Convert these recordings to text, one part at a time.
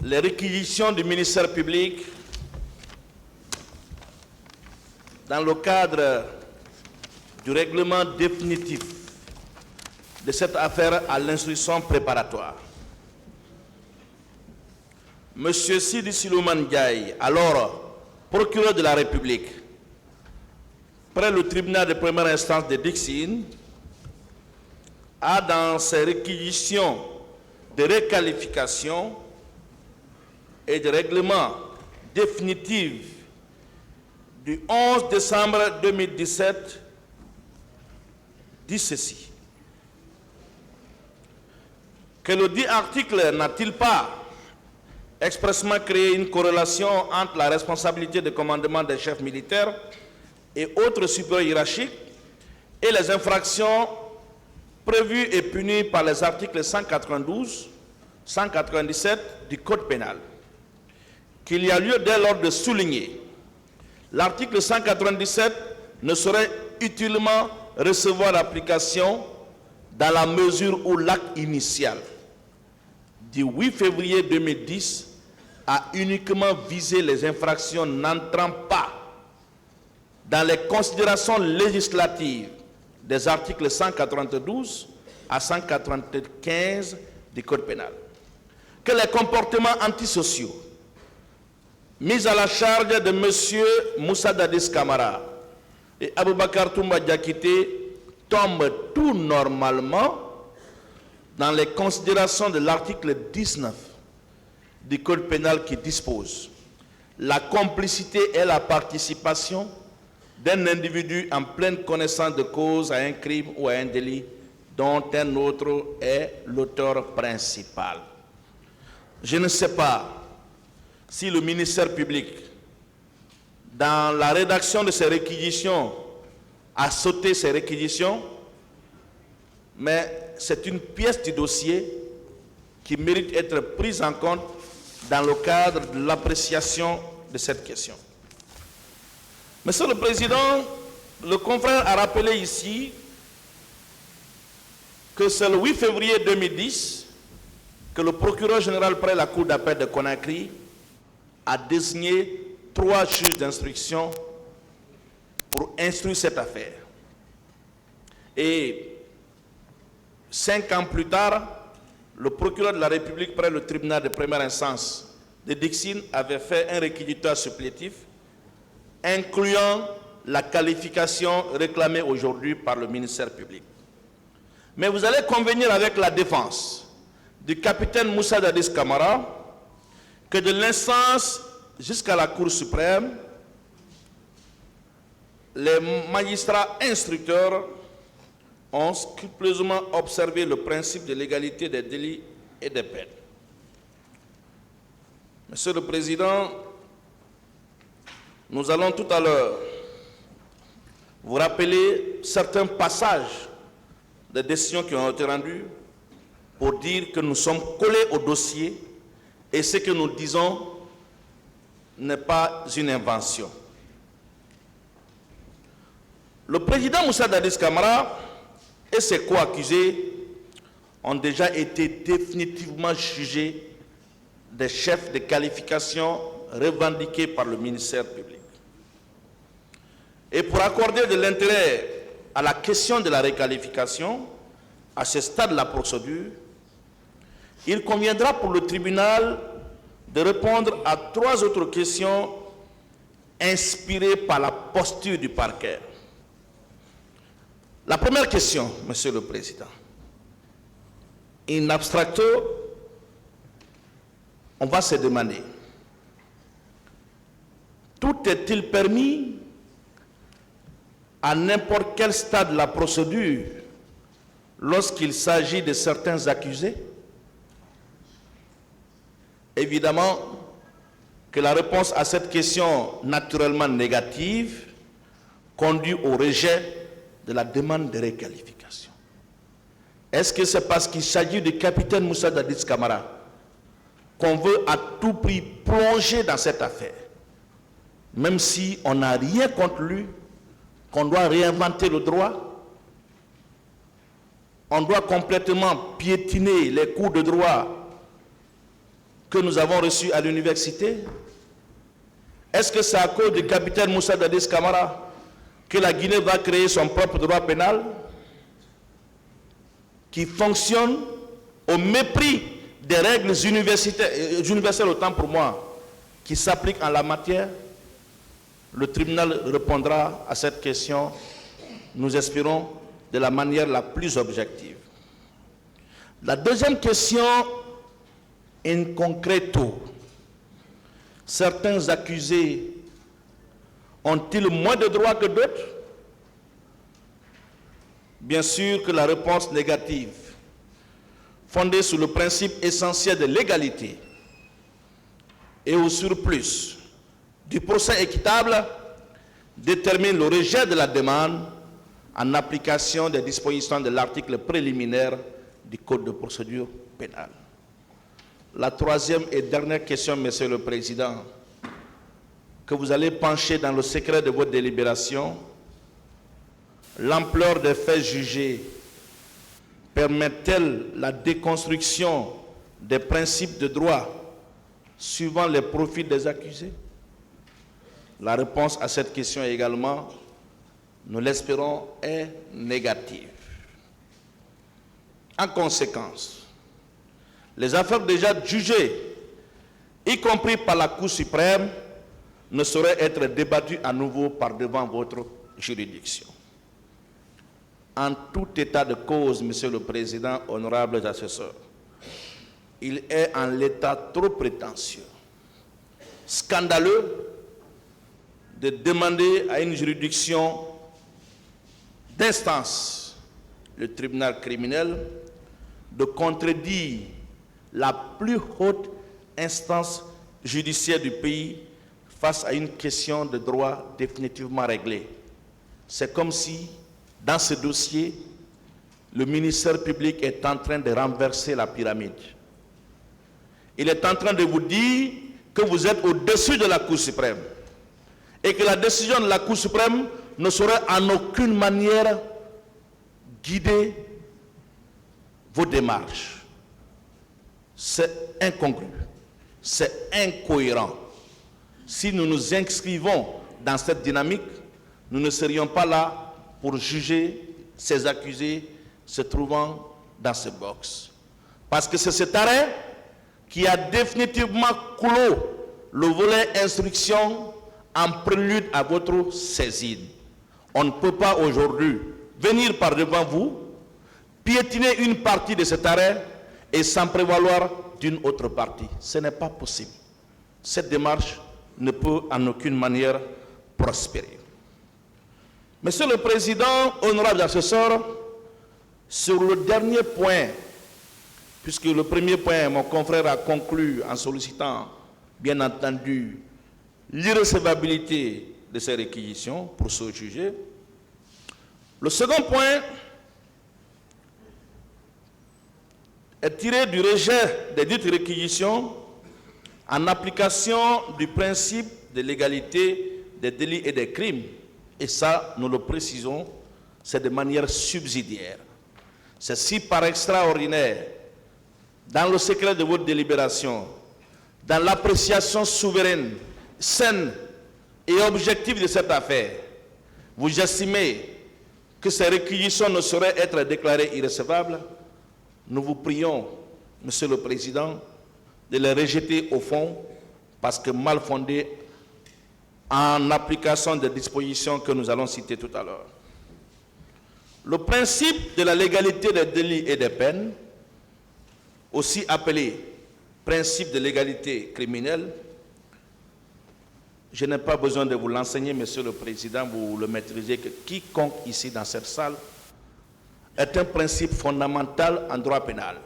les réquisitions du ministère public dans le cadre du règlement définitif de cette affaire à l'instruction préparatoire. Monsieur Sidi Silouman Ndiaye, alors procureur de la République, près le tribunal de première instance de Dixine, a dans ses réquisitions de réqualification et de règlement définitif du 11 décembre 2017 dit ceci. Que le dit article n'a-t-il pas expressément créé une corrélation entre la responsabilité de commandement des chefs militaires et autres supérieurs hiérarchiques et les infractions prévues et punies par les articles 192, 197 du Code pénal, qu'il y a lieu dès lors de souligner. L'article 197 ne saurait utilement recevoir application dans la mesure où l'acte initial du 8 février 2010 a uniquement visé les infractions n'entrant pas dans les considérations législatives des articles 192 à 195 du Code pénal. Que les comportements antisociaux mis à la charge de M. Moussa Dadis Camara et Aboubakar Toumba Diakité tombent tout normalement dans les considérations de l'article 19 du Code pénal qui dispose la complicité et la participation d'un individu en pleine connaissance de cause à un crime ou à un délit dont un autre est l'auteur principal. Je ne sais pas si le ministère public, dans la rédaction de ces réquisitions, a sauté ces réquisitions, mais c'est une pièce du dossier qui mérite d'être prise en compte dans le cadre de l'appréciation de cette question. Monsieur le Président, le confrère a rappelé ici que c'est le 8 février 2010 que le procureur général près la Cour d'appel de Conakry a désigné 3 juges d'instruction pour instruire cette affaire. Et 5 ans plus tard, le procureur de la République près le tribunal de première instance de Dixine avait fait un réquisitoire supplétif incluant la qualification réclamée aujourd'hui par le ministère public. Mais vous allez convenir avec la défense du capitaine Moussa Dadis Camara que de l'instance jusqu'à la Cour suprême, les magistrats instructeurs ont scrupuleusement observé le principe de l'égalité des délits et des peines. Monsieur le Président, nous allons tout à l'heure vous rappeler certains passages des décisions qui ont été rendues pour dire que nous sommes collés au dossier et ce que nous disons n'est pas une invention. Le président Moussa Dadis Camara et ses co-accusés ont déjà été définitivement jugés des chefs de qualification revendiqués par le ministère public. Et pour accorder de l'intérêt à la question de la réqualification, à ce stade de la procédure, il conviendra pour le tribunal de répondre à 3 autres questions inspirées par la posture du parquet. La première question, Monsieur le Président, in abstracto, on va se demander, tout est-il permis à n'importe quel stade de la procédure lorsqu'il s'agit de certains accusés? Évidemment que la réponse à cette question naturellement négative conduit au rejet de la demande de réqualification. Est-ce que c'est parce qu'il s'agit du capitaine Moussa Dadis Camara qu'on veut à tout prix plonger dans cette affaire, même si on n'a rien contre lui, qu'on doit réinventer le droit? On doit complètement piétiner les cours de droit que nous avons reçus à l'université? Est-ce que c'est à cause du capitaine Moussa Dadis Camara que la Guinée va créer son propre droit pénal qui fonctionne au mépris des règles universelles autant pour moi qui s'appliquent en la matière? Le tribunal répondra à cette question, nous espérons, de la manière la plus objective. La deuxième question, in concreto, certains accusés ont-ils moins de droits que d'autres? Bien sûr que la réponse négative, fondée sur le principe essentiel de l'égalité et au surplus du procès équitable, détermine le rejet de la demande en application des dispositions de l'article préliminaire du Code de procédure pénale. La troisième et dernière question, Monsieur le Président, que vous allez pencher dans le secret de votre délibération, l'ampleur des faits jugés permet-elle la déconstruction des principes de droit suivant les profils des accusés? La réponse à cette question également, nous l'espérons, est négative. En conséquence, les affaires déjà jugées, y compris par la Cour suprême, ne sauraient être débattues à nouveau par devant votre juridiction. En tout état de cause, Monsieur le Président, honorables assesseurs, il est en l'état trop prétentieux, scandaleux, de demander à une juridiction d'instance, le tribunal criminel, de contredire la plus haute instance judiciaire du pays face à une question de droit définitivement réglée. C'est comme si, dans ce dossier, le ministère public est en train de renverser la pyramide. Il est en train de vous dire que vous êtes au-dessus de la Cour suprême et que la décision de la Cour suprême ne saurait en aucune manière guider vos démarches. C'est incongru, c'est incohérent. Si nous nous inscrivons dans cette dynamique, nous ne serions pas là pour juger ces accusés se trouvant dans ce box. Parce que c'est cet arrêt qui a définitivement clos le volet instruction en prélude à votre saisine. On ne peut pas aujourd'hui venir par devant vous, piétiner une partie de cet arrêt et s'en prévaloir d'une autre partie. Ce n'est pas possible. Cette démarche ne peut en aucune manière prospérer. Monsieur le Président, honorables assesseurs, sur le dernier point, puisque le premier point, mon confrère a conclu en sollicitant, bien entendu, l'irrecevabilité de ces réquisitions pour se juger. Le second point est tiré du rejet des dites réquisitions en application du principe de l'égalité des délits et des crimes. Et ça, nous le précisons, c'est de manière subsidiaire. C'est si par extraordinaire, dans le secret de votre délibération, dans l'appréciation souveraine, saine et objective de cette affaire, vous estimez que ces réquisitions ne sauraient être déclarées irrecevables, nous vous prions, Monsieur le Président, de les rejeter au fond parce que mal fondées en application des dispositions que nous allons citer tout à l'heure. Le principe de la légalité des délits et des peines, aussi appelé principe de l'égalité criminelle, je n'ai pas besoin de vous l'enseigner, Monsieur le Président, vous le maîtrisez, que quiconque ici dans cette salle est un principe fondamental en droit pénal.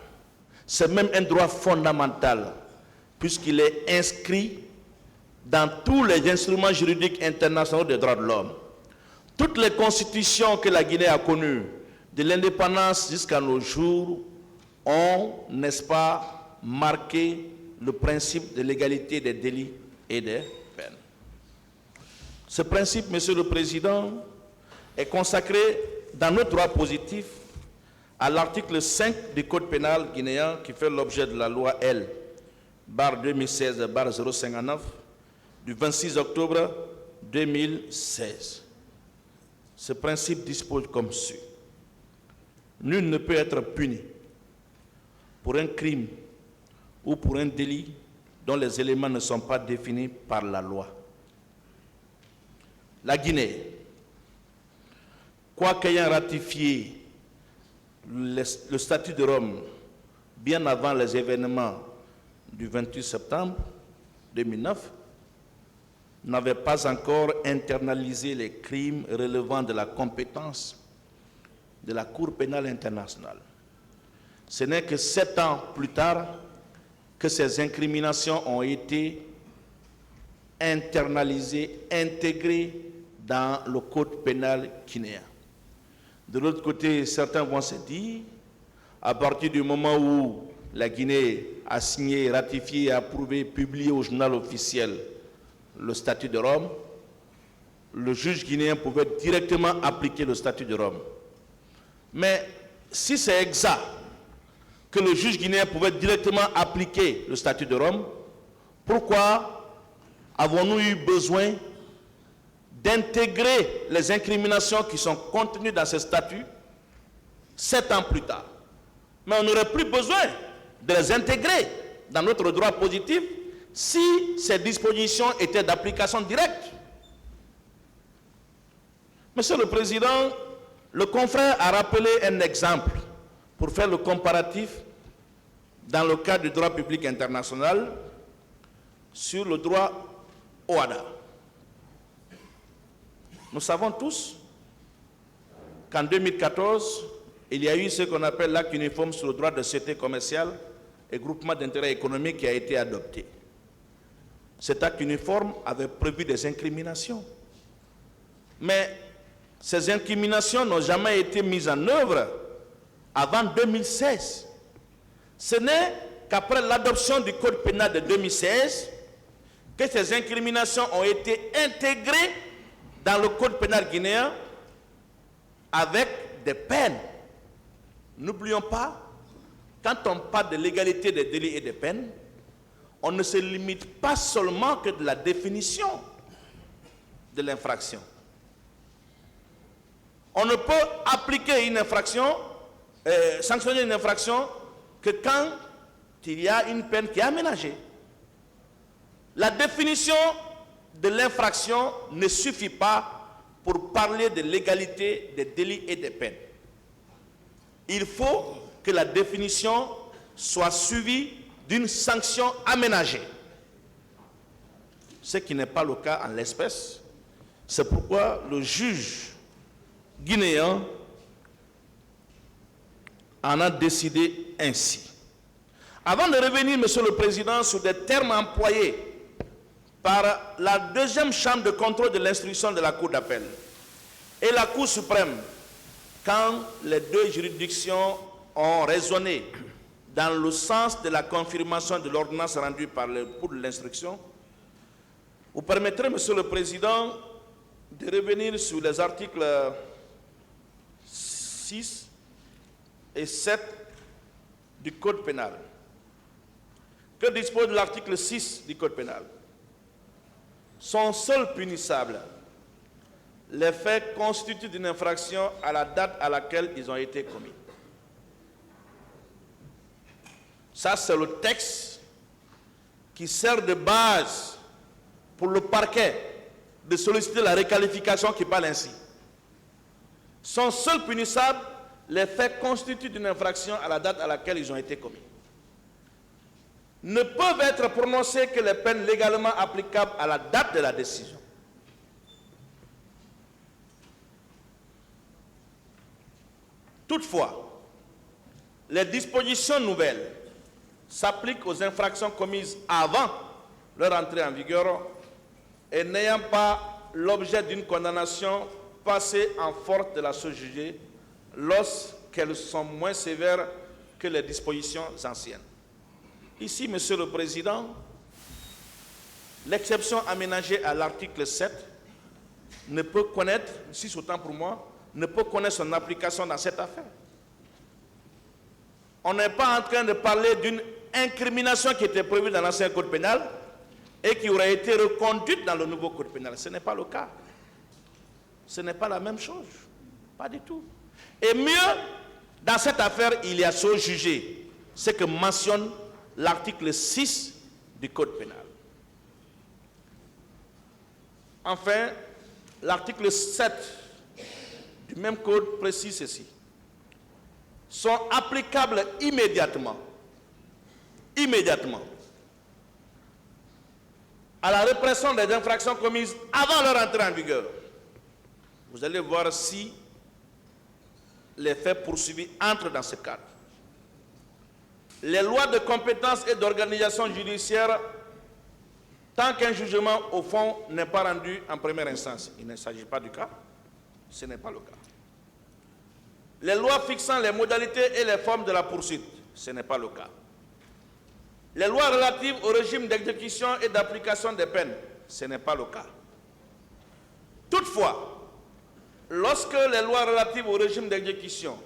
C'est même un droit fondamental, puisqu'il est inscrit dans tous les instruments juridiques internationaux des droits de l'homme. Toutes les constitutions que la Guinée a connues, de l'indépendance jusqu'à nos jours, ont, n'est-ce pas, marqué le principe de l'égalité des délits et des peines. Ce principe, Monsieur le Président, est consacré dans notre droit positif à l'article 5 du Code pénal guinéen qui fait l'objet de la loi L 2016-059 du 26 octobre 2016. Ce principe dispose comme suit. Nul ne peut être puni pour un crime ou pour un délit dont les éléments ne sont pas définis par la loi. La Guinée, quoiqu'ayant ratifié le statut de Rome bien avant les événements du 28 septembre 2009, n'avait pas encore internalisé les crimes relevant de la compétence de la Cour pénale internationale. Ce n'est que 7 ans plus tard que ces incriminations ont été internalisées, intégrées dans le code pénal guinéen. De l'autre côté, certains vont se dire, à partir du moment où la Guinée a signé, ratifié, approuvé, publié au journal officiel le statut de Rome, le juge guinéen pouvait directement appliquer le statut de Rome. Mais si c'est exact que le juge guinéen pouvait directement appliquer le statut de Rome, pourquoi avons-nous eu besoin d'intégrer les incriminations qui sont contenues dans ce statut 7 ans plus tard? Mais on n'aurait plus besoin de les intégrer dans notre droit positif si ces dispositions étaient d'application directe. Monsieur le Président, le confrère a rappelé un exemple pour faire le comparatif dans le cadre du droit public international sur le droit OHADA. Nous savons tous qu'en 2014, il y a eu ce qu'on appelle l'acte uniforme sur le droit de société commerciale et groupement d'intérêt économique qui a été adopté. Cet acte uniforme avait prévu des incriminations. Mais ces incriminations n'ont jamais été mises en œuvre avant 2016. Ce n'est qu'après l'adoption du Code pénal de 2016 que ces incriminations ont été intégrées dans le Code pénal guinéen avec des peines. N'oublions pas, quand on parle de l'égalité des délits et des peines, on ne se limite pas seulement que de la définition de l'infraction. On ne peut appliquer une infraction, sanctionner une infraction que quand il y a une peine qui est aménagée. La définition de l'infraction ne suffit pas pour parler de l'égalité des délits et des peines. Il faut que la définition soit suivie d'une sanction aménagée. Ce qui n'est pas le cas en l'espèce. C'est pourquoi le juge guinéen en a décidé ainsi. Avant de revenir, Monsieur le Président, sur des termes employés par la deuxième chambre de contrôle de l'instruction de la Cour d'appel et la Cour suprême, quand les deux juridictions ont raisonné dans le sens de la confirmation de l'ordonnance rendue par le cours de l'instruction, vous permettrez, Monsieur le Président, de revenir sur les articles 6 et 7 du Code pénal. Que dispose l'article 6 du Code pénal? Sont seuls punissables les faits constituent d'une infraction à la date à laquelle ils ont été commis. Ça, c'est le texte qui sert de base pour le parquet de solliciter la requalification qui parle ainsi. Sont seuls punissables les faits constituent d'une infraction à la date à laquelle ils ont été commis. Ne peuvent être prononcées que les peines légalement applicables à la date de la décision. Toutefois, les dispositions nouvelles s'appliquent aux infractions commises avant leur entrée en vigueur et n'ayant pas l'objet d'une condamnation passée en force de la chose jugée lorsqu'elles sont moins sévères que les dispositions anciennes. Ici, Monsieur le Président, l'exception aménagée à l'article 7 ne peut connaître, si c'est autant pour moi, ne peut connaître son application dans cette affaire. On n'est pas en train de parler d'une incrimination qui était prévue dans l'ancien code pénal et qui aurait été reconduite dans le nouveau code pénal. Ce n'est pas le cas. Ce n'est pas la même chose. Pas du tout. Et mieux, dans cette affaire, il y a chose jugée. Ce que mentionne l'article 6 du code pénal. Enfin, l'article 7 du même code précise ceci. Sont applicables immédiatement à la répression des infractions commises avant leur entrée en vigueur. Vous allez voir si les faits poursuivis entrent dans ce cadre. Les lois de compétence et d'organisation judiciaire, tant qu'un jugement au fond n'est pas rendu en première instance, il ne s'agit pas du cas, ce n'est pas le cas. Les lois fixant les modalités et les formes de la poursuite, ce n'est pas le cas. Les lois relatives au régime d'exécution et d'application des peines, ce n'est pas le cas. Toutefois, lorsque les lois relatives au régime d'exécution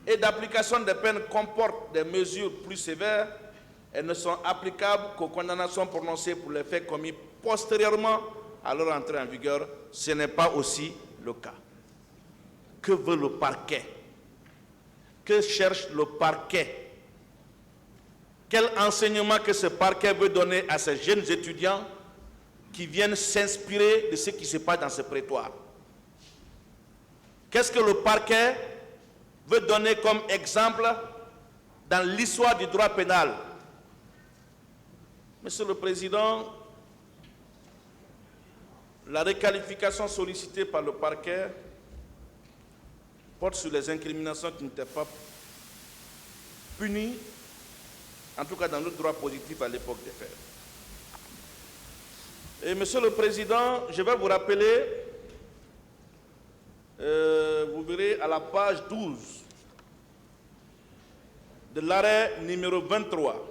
et d'application des peines comportent des mesures plus sévères, elles ne sont applicables qu'aux condamnations prononcées pour les faits commis postérieurement à leur entrée en vigueur. Ce n'est pas aussi le cas. Que veut le parquet? Que cherche le parquet? Quel enseignement que ce parquet veut donner à ces jeunes étudiants qui viennent s'inspirer de ce qui se passe dans ce prétoire? Qu'est-ce que le parquet veut donner comme exemple dans l'histoire du droit pénal? Monsieur le Président, la requalification sollicitée par le parquet porte sur les incriminations qui n'étaient pas punies, en tout cas dans notre droit positif à l'époque des faits. Et Monsieur le Président, je vais vous rappeler, vous verrez à la page 12 de l'arrêt numéro 23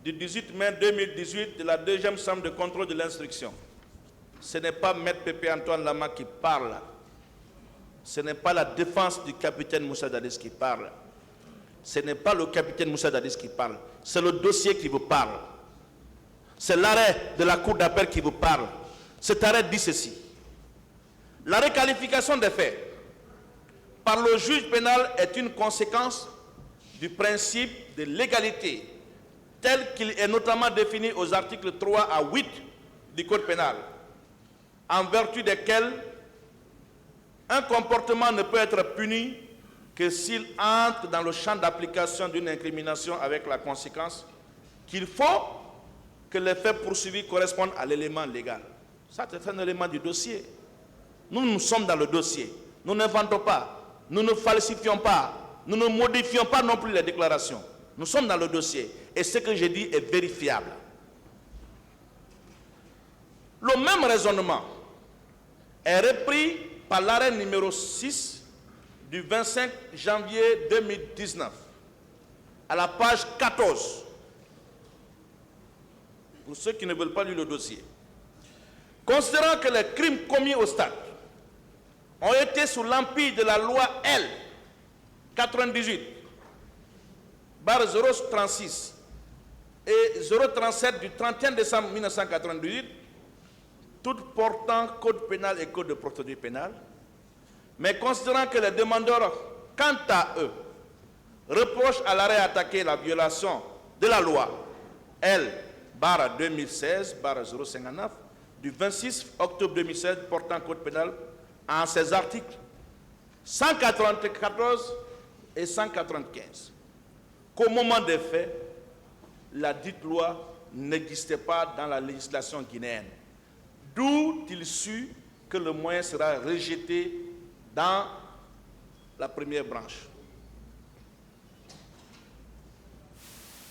du 18 mai 2018 de la deuxième chambre de contrôle de l'instruction. Ce n'est pas Maître Pépé Antoine Lama qui parle. Ce n'est pas la défense du capitaine Moussa Dadis qui parle. Ce n'est pas le capitaine Moussa Dadis qui parle. C'est le dossier qui vous parle. C'est l'arrêt de la cour d'appel qui vous parle. Cet arrêt dit ceci. La requalification des faits par le juge pénal est une conséquence du principe de l'égalité tel qu'il est notamment défini aux articles 3 à 8 du Code pénal, en vertu desquels un comportement ne peut être puni que s'il entre dans le champ d'application d'une incrimination avec la conséquence qu'il faut que les faits poursuivis correspondent à l'élément légal. Ça, c'est un élément du dossier. Nous sommes dans le dossier. Nous n'inventons pas. Nous ne falsifions pas. Nous ne modifions pas non plus les déclarations. Nous sommes dans le dossier. Et ce que j'ai dit est vérifiable. Le même raisonnement est repris par l'arrêt numéro 6 du 25 janvier 2019, à la page 14, pour ceux qui ne veulent pas lire le dossier. Considérant que les crimes commis au stade ont été sous l'empire de la loi L 98/036 et 037 du 31 décembre 1998, toutes portant code pénal et code de procédure pénale, mais considérant que les demandeurs, quant à eux, reprochent à l'arrêt attaqué la violation de la loi L/2016/059 du 26 octobre 2016 portant code pénal en ses articles 194 et 195, qu'au moment des faits, la dite loi n'existait pas dans la législation guinéenne. D'où il sut que le moyen sera rejeté dans la première branche.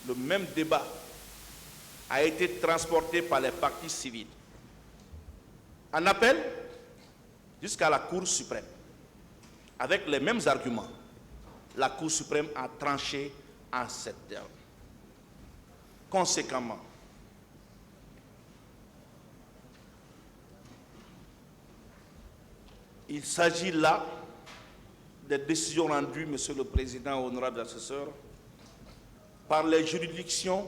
Le même débat a été transporté par les partis civils en appel jusqu'à la Cour suprême. Avec les mêmes arguments, la Cour suprême a tranché en ces termes. Conséquemment, il s'agit là des décisions rendues, Monsieur le Président, honorable assesseur, par les juridictions,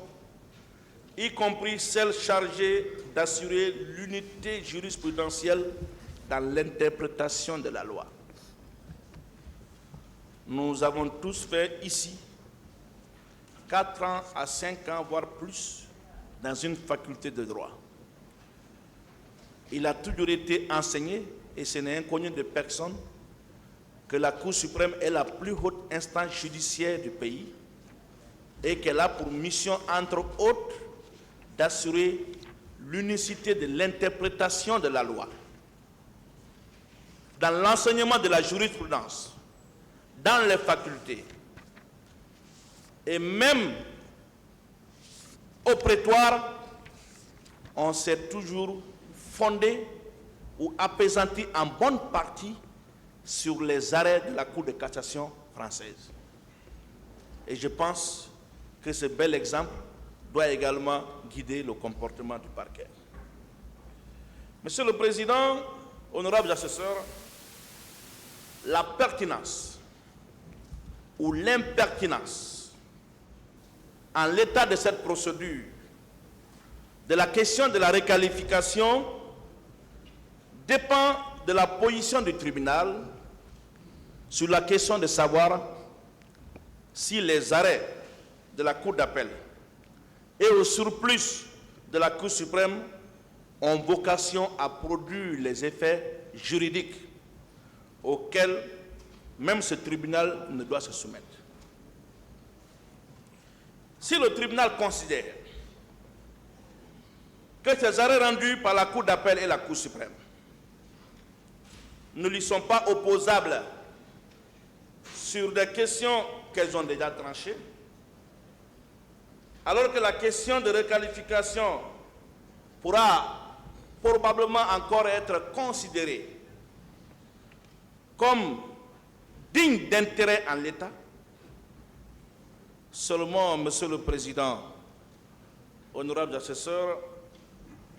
y compris celles chargées d'assurer l'unité jurisprudentielle dans l'interprétation de la loi. Nous avons tous fait ici 4 ans à 5 ans, voire plus, dans une faculté de droit. Il a toujours été enseigné, et ce n'est inconnu de personne, que la Cour suprême est la plus haute instance judiciaire du pays et qu'elle a pour mission, entre autres, d'assurer l'unicité de l'interprétation de la loi. Dans l'enseignement de la jurisprudence, dans les facultés, et même au prétoire, on s'est toujours fondé ou apaisanti en bonne partie sur les arrêts de la Cour de cassation française. Et je pense que ce bel exemple doit également guider le comportement du parquet. Monsieur le Président, honorables assesseurs, la pertinence ou l'impertinence en l'état de cette procédure de la question de la requalification dépend de la position du tribunal sur la question de savoir si les arrêts de la Cour d'appel et au surplus de la Cour suprême ont vocation à produire les effets juridiques auxquels même ce tribunal ne doit se soumettre. Si le tribunal considère que ces arrêts rendus par la Cour d'appel et la Cour suprême ne lui sont pas opposables sur des questions qu'elles ont déjà tranchées, alors que la question de requalification pourra probablement encore être considérée comme digne d'intérêt en l'État, seulement, Monsieur le Président, honorables assesseurs,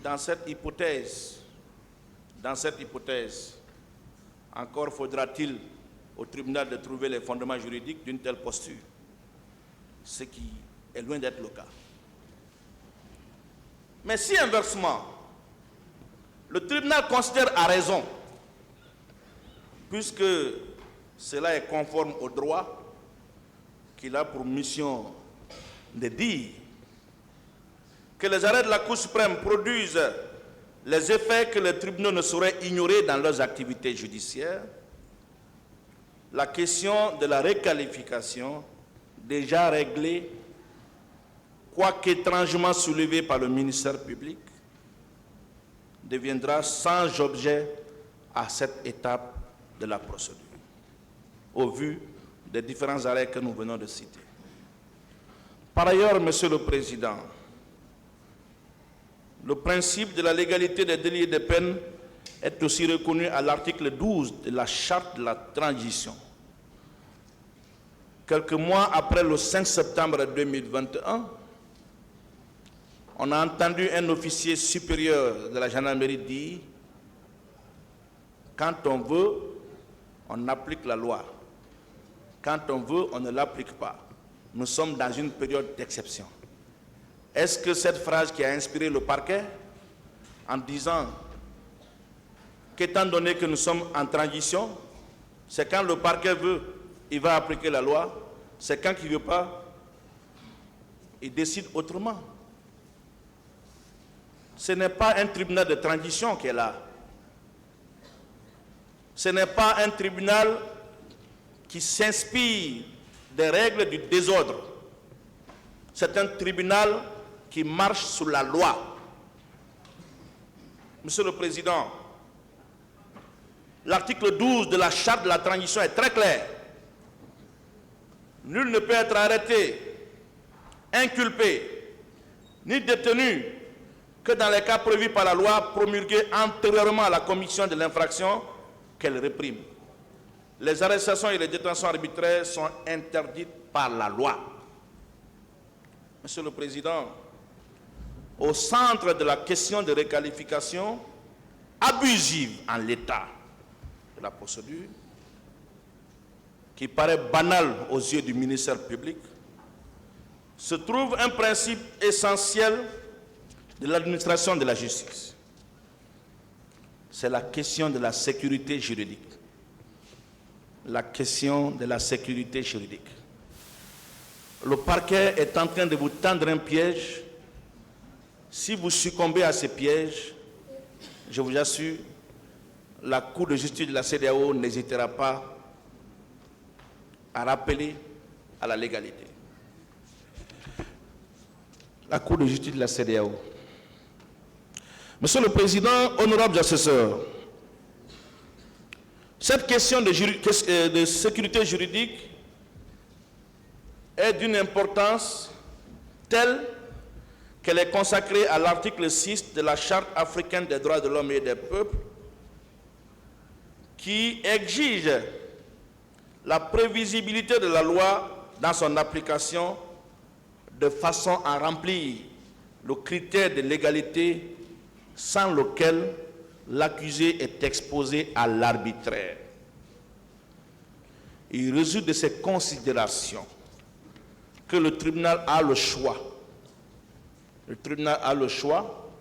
dans cette hypothèse, encore faudra-t-il au tribunal de trouver les fondements juridiques d'une telle posture, ce qui est loin d'être le cas. Mais si inversement, le tribunal considère à raison, puisque cela est conforme au droit, qu'il a pour mission de dire que les arrêts de la Cour suprême produisent les effets que les tribunaux ne sauraient ignorer dans leurs activités judiciaires, la question de la requalification, déjà réglée, quoique étrangement soulevée par le ministère public, deviendra sans objet à cette étape de la procédure, au vu des différents arrêts que nous venons de citer. Par ailleurs, Monsieur le Président, le principe de la légalité des délits et des peines est aussi reconnu à l'article 12 de la Charte de la transition. Quelques mois après le 5 septembre 2021, on a entendu un officier supérieur de la gendarmerie dire « Quand on veut, on applique la loi. Quand on veut, on ne l'applique pas. Nous sommes dans une période d'exception. » Est-ce que cette phrase qui a inspiré le parquet en disant qu'étant donné que nous sommes en transition, c'est quand le parquet veut, il va appliquer la loi, c'est quand il ne veut pas, il décide autrement. Ce n'est pas un tribunal de transition qui est là. Ce n'est pas un tribunal qui s'inspire des règles du désordre. C'est un tribunal qui marche sous la loi. Monsieur le Président, l'article 12 de la Charte de la transition est très clair. Nul ne peut être arrêté, inculpé, ni détenu que dans les cas prévus par la loi promulguée antérieurement à la commission de l'infraction qu'elle réprime. Les arrestations et les détentions arbitraires sont interdites par la loi. Monsieur le Président, au centre de la question de requalification abusive en l'état de la procédure, qui paraît banale aux yeux du ministère public, se trouve un principe essentiel de l'administration de la justice. C'est la question de la sécurité juridique. La question de la sécurité juridique. Le parquet est en train de vous tendre un piège. Si vous succombez à ce piège, je vous assure, la Cour de justice de la CEDEAO n'hésitera pas à rappeler à la légalité. La Cour de justice de la CEDEAO. Monsieur le Président, honorables assesseurs, cette question de sécurité juridique est d'une importance telle qu'elle est consacrée à l'article 6 de la Charte africaine des droits de l'homme et des peuples, qui exige la prévisibilité de la loi dans son application de façon à remplir le critère de légalité sans lequel l'accusé est exposé à l'arbitraire. Il résulte de ces considérations que le tribunal a le choix. Le tribunal a le choix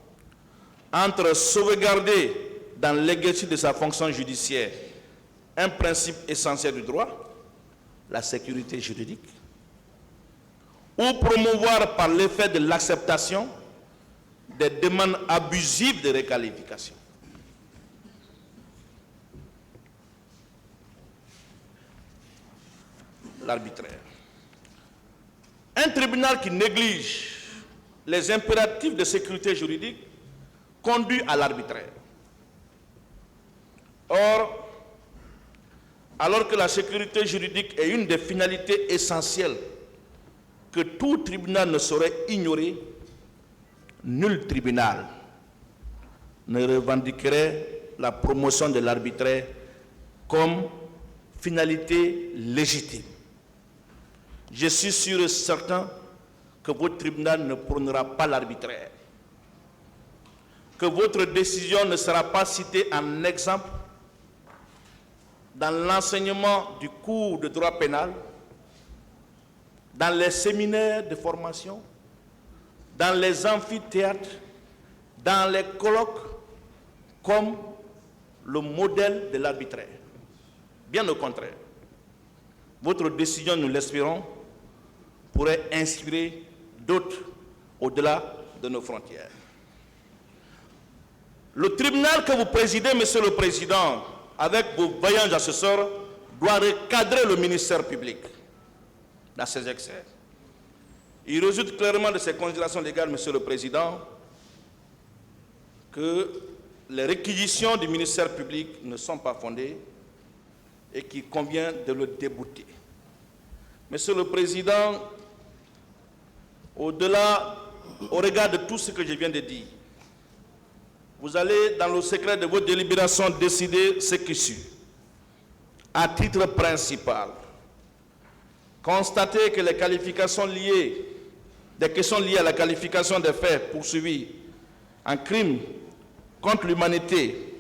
entre sauvegarder dans l'exercice de sa fonction judiciaire un principe essentiel du droit, la sécurité juridique, ou promouvoir par l'effet de l'acceptation des demandes abusives de requalification. L'arbitraire. Un tribunal qui néglige les impératifs de sécurité juridique conduit à l'arbitraire. Or, alors que la sécurité juridique est une des finalités essentielles que tout tribunal ne saurait ignorer, nul tribunal ne revendiquerait la promotion de l'arbitraire comme finalité légitime. Je suis sûr et certain que votre tribunal ne prônera pas l'arbitraire, que votre décision ne sera pas citée en exemple dans l'enseignement du cours de droit pénal, dans les séminaires de formation, dans les amphithéâtres, dans les colloques, comme le modèle de l'arbitraire. Bien au contraire, votre décision, nous l'espérons, pourrait inspirer d'autres au-delà de nos frontières. Le tribunal que vous présidez, Monsieur le Président, avec vos vaillants assesseurs, doit recadrer le ministère public dans ses excès. Il résulte clairement de ces considérations légales, Monsieur le Président, que les réquisitions du ministère public ne sont pas fondées et qu'il convient de le débouter. Monsieur le Président, au-delà, au regard de tout ce que je viens de dire, vous allez, dans le secret de votre délibération, décider ce qui suit. À titre principal, constatez que les qualifications liées, des questions liées à la qualification des faits poursuivis en crime contre l'humanité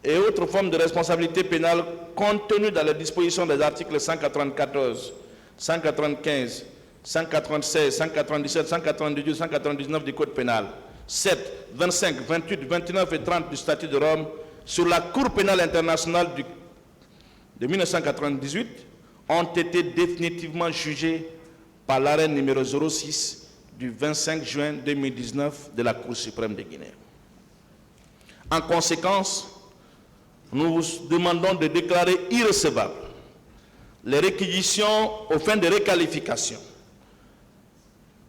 et autres formes de responsabilité pénale contenues dans les dispositions des articles 194, 195, 196, 197, 198, 199 du Code pénal, 7, 25, 28, 29 et 30 du statut de Rome sur la Cour pénale internationale de 1998 ont été définitivement jugés par l'arrêt numéro 06 du 25 juin 2019 de la Cour suprême de Guinée. En conséquence, nous vous demandons de déclarer irrecevables les réquisitions aux fins de réqualification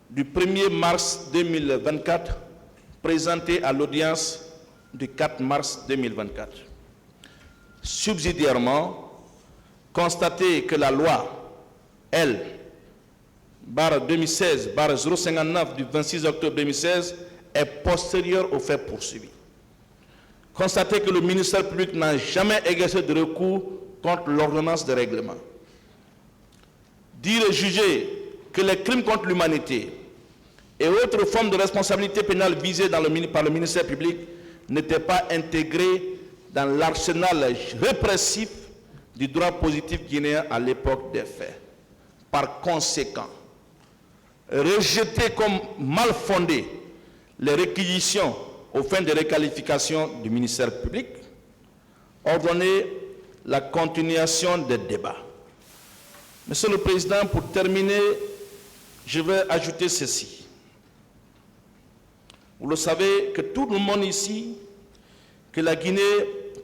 du 1er mars 2024 présentées à l'audience du 4 mars 2024. Subsidiairement, constatez que la loi L/2016/059 du 26 octobre 2016 est postérieure aux faits poursuivis. Constatez que le ministère public n'a jamais exercé de recours contre l'ordonnance de règlement. Dire et juger que les crimes contre l'humanité et autres formes de responsabilité pénale visées par le ministère public n'étaient pas intégrées dans l'arsenal répressif du droit positif guinéen à l'époque des faits. Par conséquent, rejeter comme mal fondées les réquisitions aux fins de réqualification du ministère public, ordonner la continuation des débats. Monsieur le Président, pour terminer, je vais ajouter ceci. Vous le savez que tout le monde ici, que la Guinée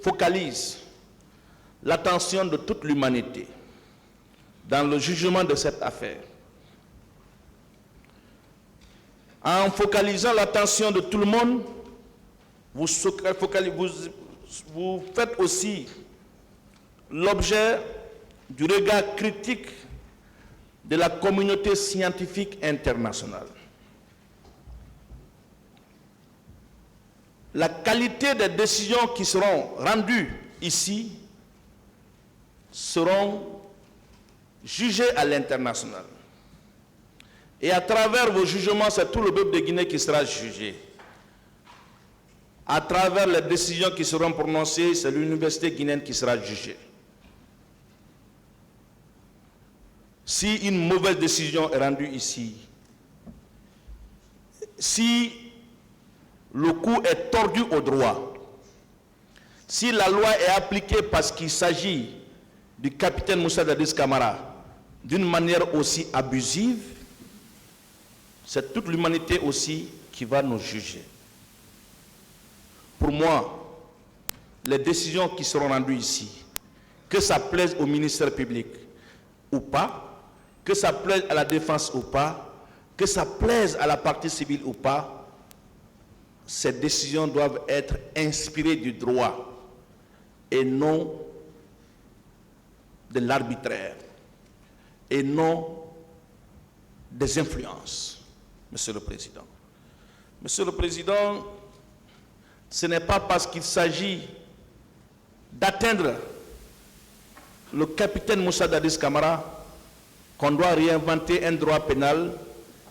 focalise l'attention de toute l'humanité dans le jugement de cette affaire. En focalisant l'attention de tout le monde, vous faites aussi l'objet du regard critique de la communauté scientifique internationale. La qualité des décisions qui seront rendues ici seront jugées à l'international. Et à travers vos jugements, c'est tout le peuple de Guinée qui sera jugé. À travers les décisions qui seront prononcées, c'est l'université guinéenne qui sera jugée. Si une mauvaise décision est rendue ici, si le coup est tordu au droit, si la loi est appliquée parce qu'il s'agit du capitaine Moussa Dadis Camara d'une manière aussi abusive, c'est toute l'humanité aussi qui va nous juger. Pour moi, les décisions qui seront rendues ici, que ça plaise au ministère public ou pas, que ça plaise à la défense ou pas, que ça plaise à la partie civile ou pas, ces décisions doivent être inspirées du droit et non de l'arbitraire et non des influences, Monsieur le Président. Monsieur le Président, ce n'est pas parce qu'il s'agit d'atteindre le capitaine Moussa Dadis Camara qu'on doit réinventer un droit pénal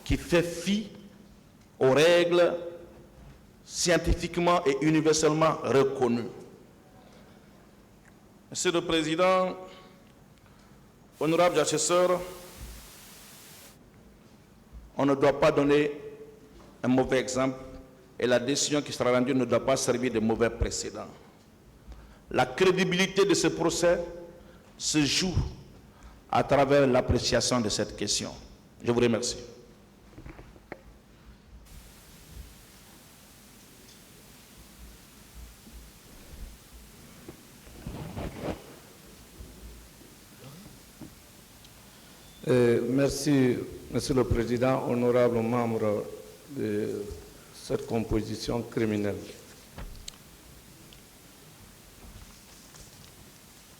qui fait fi aux règles scientifiquement et universellement reconnues. Monsieur le Président, honorables assesseurs, on ne doit pas donner un mauvais exemple et la décision qui sera rendue ne doit pas servir de mauvais précédent. La crédibilité de ce procès se joue à travers l'appréciation de cette question. Je vous remercie. Merci, Monsieur le Président, honorables membres de cette composition criminelle.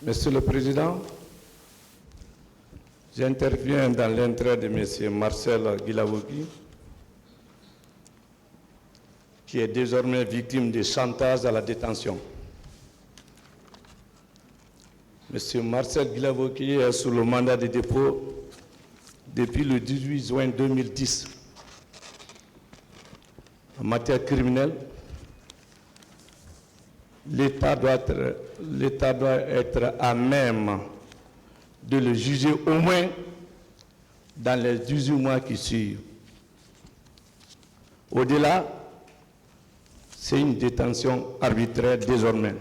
Monsieur le Président, j'interviens dans l'intérêt de M. Marcel Guilavogui, qui est désormais victime de chantage à la détention. M. Marcel Guilavogui est sous le mandat de dépôt depuis le 18 juin 2010. En matière criminelle, l'État doit être à même de le juger au moins dans les 18 mois qui suivent. Au-delà, c'est une détention arbitraire désormais.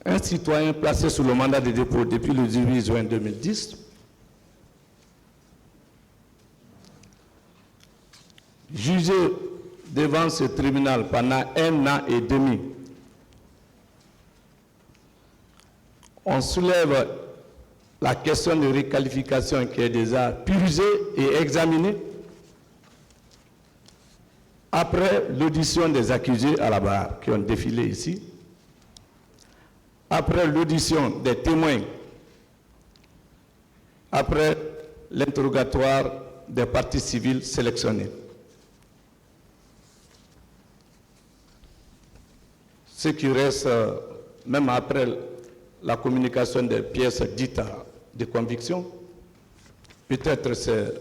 Un citoyen placé sous le mandat de dépôt depuis le 18 juin 2010 jugé devant ce tribunal pendant 1 an et demi. On soulève la question de réqualification qui est déjà purgée et examinée après l'audition des accusés à la barre qui ont défilé ici, après l'audition des témoins, après l'interrogatoire des parties civiles sélectionnées. Ce qui reste, même après la communication des pièces dites de conviction, peut-être c'est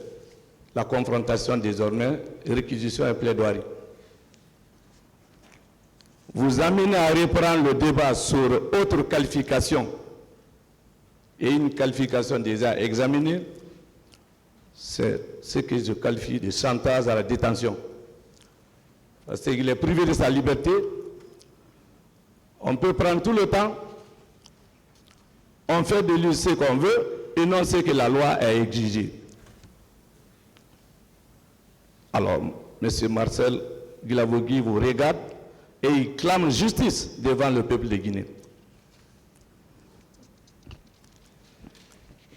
la confrontation désormais, réquisition et plaidoirie. Vous amenez à reprendre le débat sur autre qualification et une qualification déjà examinée, c'est ce que je qualifie de chantage à la détention. Parce qu'il est privé de sa liberté, on peut prendre tout le temps, on fait de lui ce qu'on veut et non ce que la loi a exigé. Alors, M. Marcel Guilavogui vous regarde et il clame justice devant le peuple de Guinée.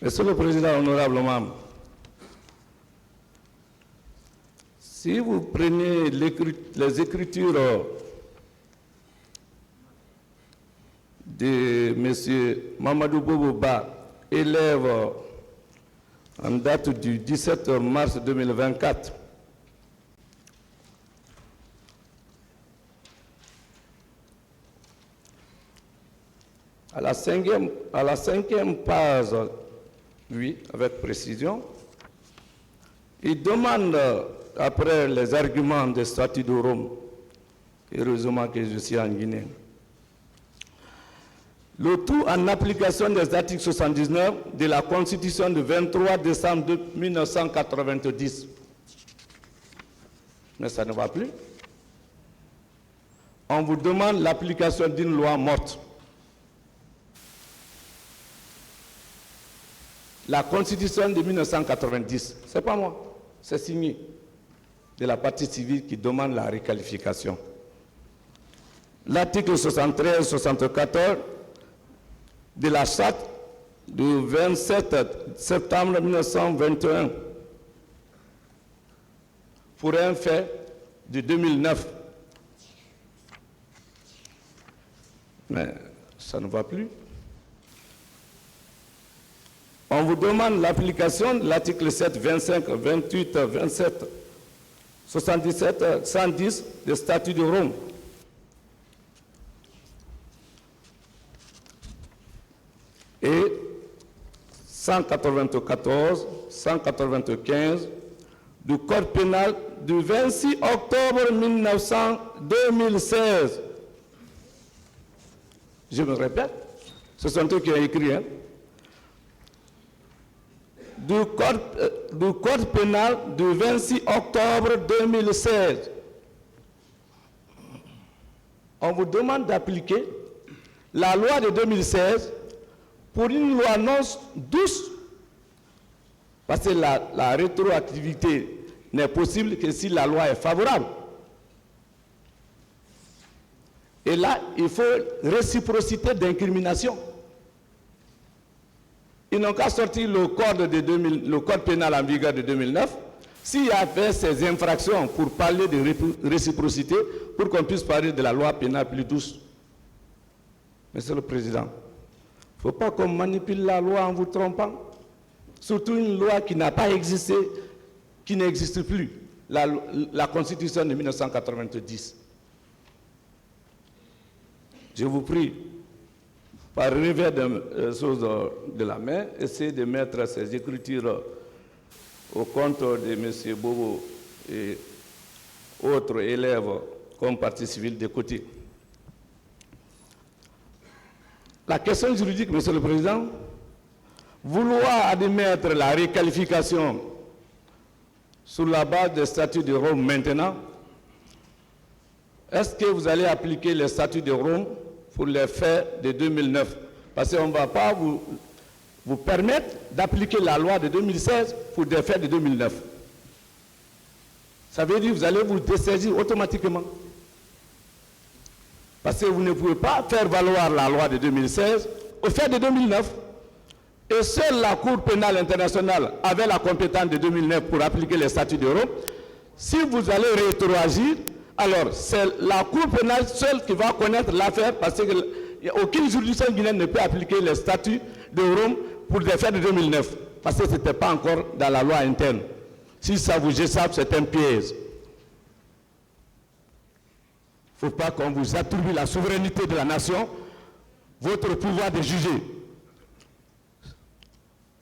Monsieur le Président, honorable membre, si vous prenez les écritures de M. Mamadou Boboba, élève en date du 17 mars 2024, à la cinquième page, oui, avec précision, il demande, après les arguments des statuts de Rome, heureusement que je suis en Guinée, le tout en application des articles 79 de la Constitution du 23 décembre 1990. Mais ça ne va plus. On vous demande l'application d'une loi morte. La Constitution de 1990, ce n'est pas moi, c'est signé de la partie civile qui demande la requalification. L'article 73-74 de la charte du 27 septembre 1921 pour un fait de 2009. Mais ça ne va plus. On vous demande l'application de l'article 7, 25, 28, 27, 77, 110 du statut de Rome. Et 194, 195 du Code pénal du 26 octobre 2016. Je me répète, ce sont eux qui ont écrit, hein. Du code pénal du 26 octobre 2016. On vous demande d'appliquer la loi de 2016 pour une loi non douce, parce que la rétroactivité n'est possible que si la loi est favorable. Et là, il faut réciprocité d'incrimination. Ils n'ont qu'à sortir le code pénal en vigueur de 2009. S'il y avait ces infractions pour parler de réciprocité, pour qu'on puisse parler de la loi pénale plus douce. Monsieur le Président, il ne faut pas qu'on manipule la loi en vous trompant. Surtout une loi qui n'a pas existé, qui n'existe plus. La Constitution de 1990. Je vous prie, par revers de choses de la main, essayez de mettre ces écritures au compte de M. Bobo et autres élèves comme partie civile de côté. La question juridique, Monsieur le Président, vouloir admettre la requalification sur la base des statuts de Rome maintenant, est-ce que vous allez appliquer les statuts de Rome pour les faits de 2009? Parce qu'on ne va pas vous permettre d'appliquer la loi de 2016 pour des faits de 2009. Ça veut dire que vous allez vous dessaisir automatiquement. Parce que vous ne pouvez pas faire valoir la loi de 2016 au fait de 2009. Et seule la Cour pénale internationale avait la compétence de 2009 pour appliquer les statuts de Rome. Si vous allez rétroagir, alors c'est la Cour pénale seule qui va connaître l'affaire, parce qu'aucune juridiction guinéenne ne peut appliquer les statuts de Rome pour des faits de 2009, parce que ce n'était pas encore dans la loi interne. Si ça vous échappe, c'est un piège. Il ne faut pas qu'on vous attribue la souveraineté de la nation, votre pouvoir de juger.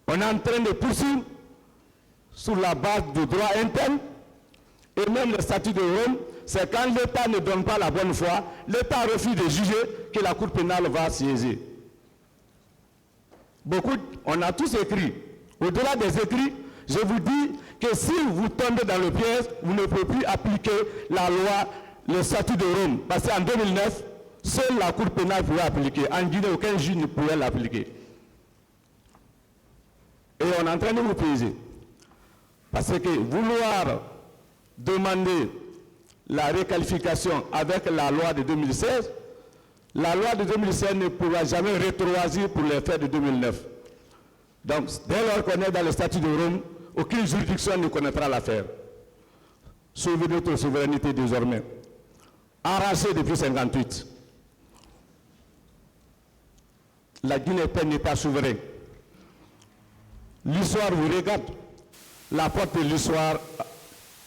On est en train de poursuivre sur la base du droit interne, et même le statut de Rome, c'est quand l'État ne donne pas la bonne foi, l'État refuse de juger que la Cour pénale va siéger. on a tous écrit. Au-delà des écrits, je vous dis que si vous tombez dans le piège, vous ne pouvez plus appliquer la loi, le statut de Rome. Parce qu'en 2009, seule la Cour pénale pouvait appliquer. En Guinée, aucun juge ne pouvait l'appliquer. Et on est en train de vous piéger. Parce que vouloir demander la requalification avec la loi de 2016, la loi de 2016 ne pourra jamais rétroagir pour les faits de 2009. Donc, dès lors qu'on est dans le statut de Rome, aucune juridiction ne connaîtra l'affaire. Sauvez notre souveraineté désormais. Arrachée depuis 1958. La Guinée est un État souverain. L'histoire vous regarde. La porte de l'histoire,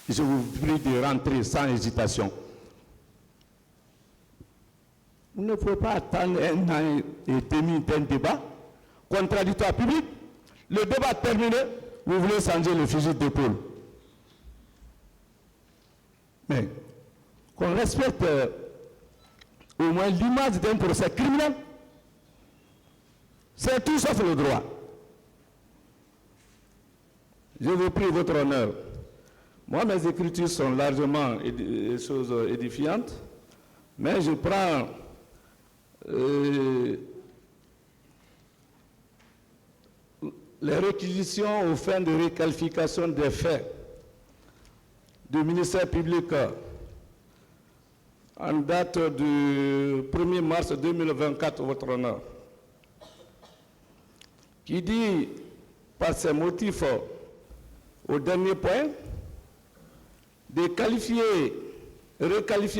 je vous prie de rentrer sans hésitation. Vous ne pouvez pas attendre un an et demi d'un débat contradictoire public. Le débat terminé, vous voulez changer le fusil d'épaule. Mais qu'on respecte au moins l'image d'un procès criminel, c'est tout sauf le droit. Je vous prie votre honneur. Moi, mes écritures sont largement des choses édifiantes, mais je prends les réquisitions aux fins de requalification des faits du ministère public en date du 1er mars 2024, votre honneur, qui dit par ses motifs au dernier point de requalifier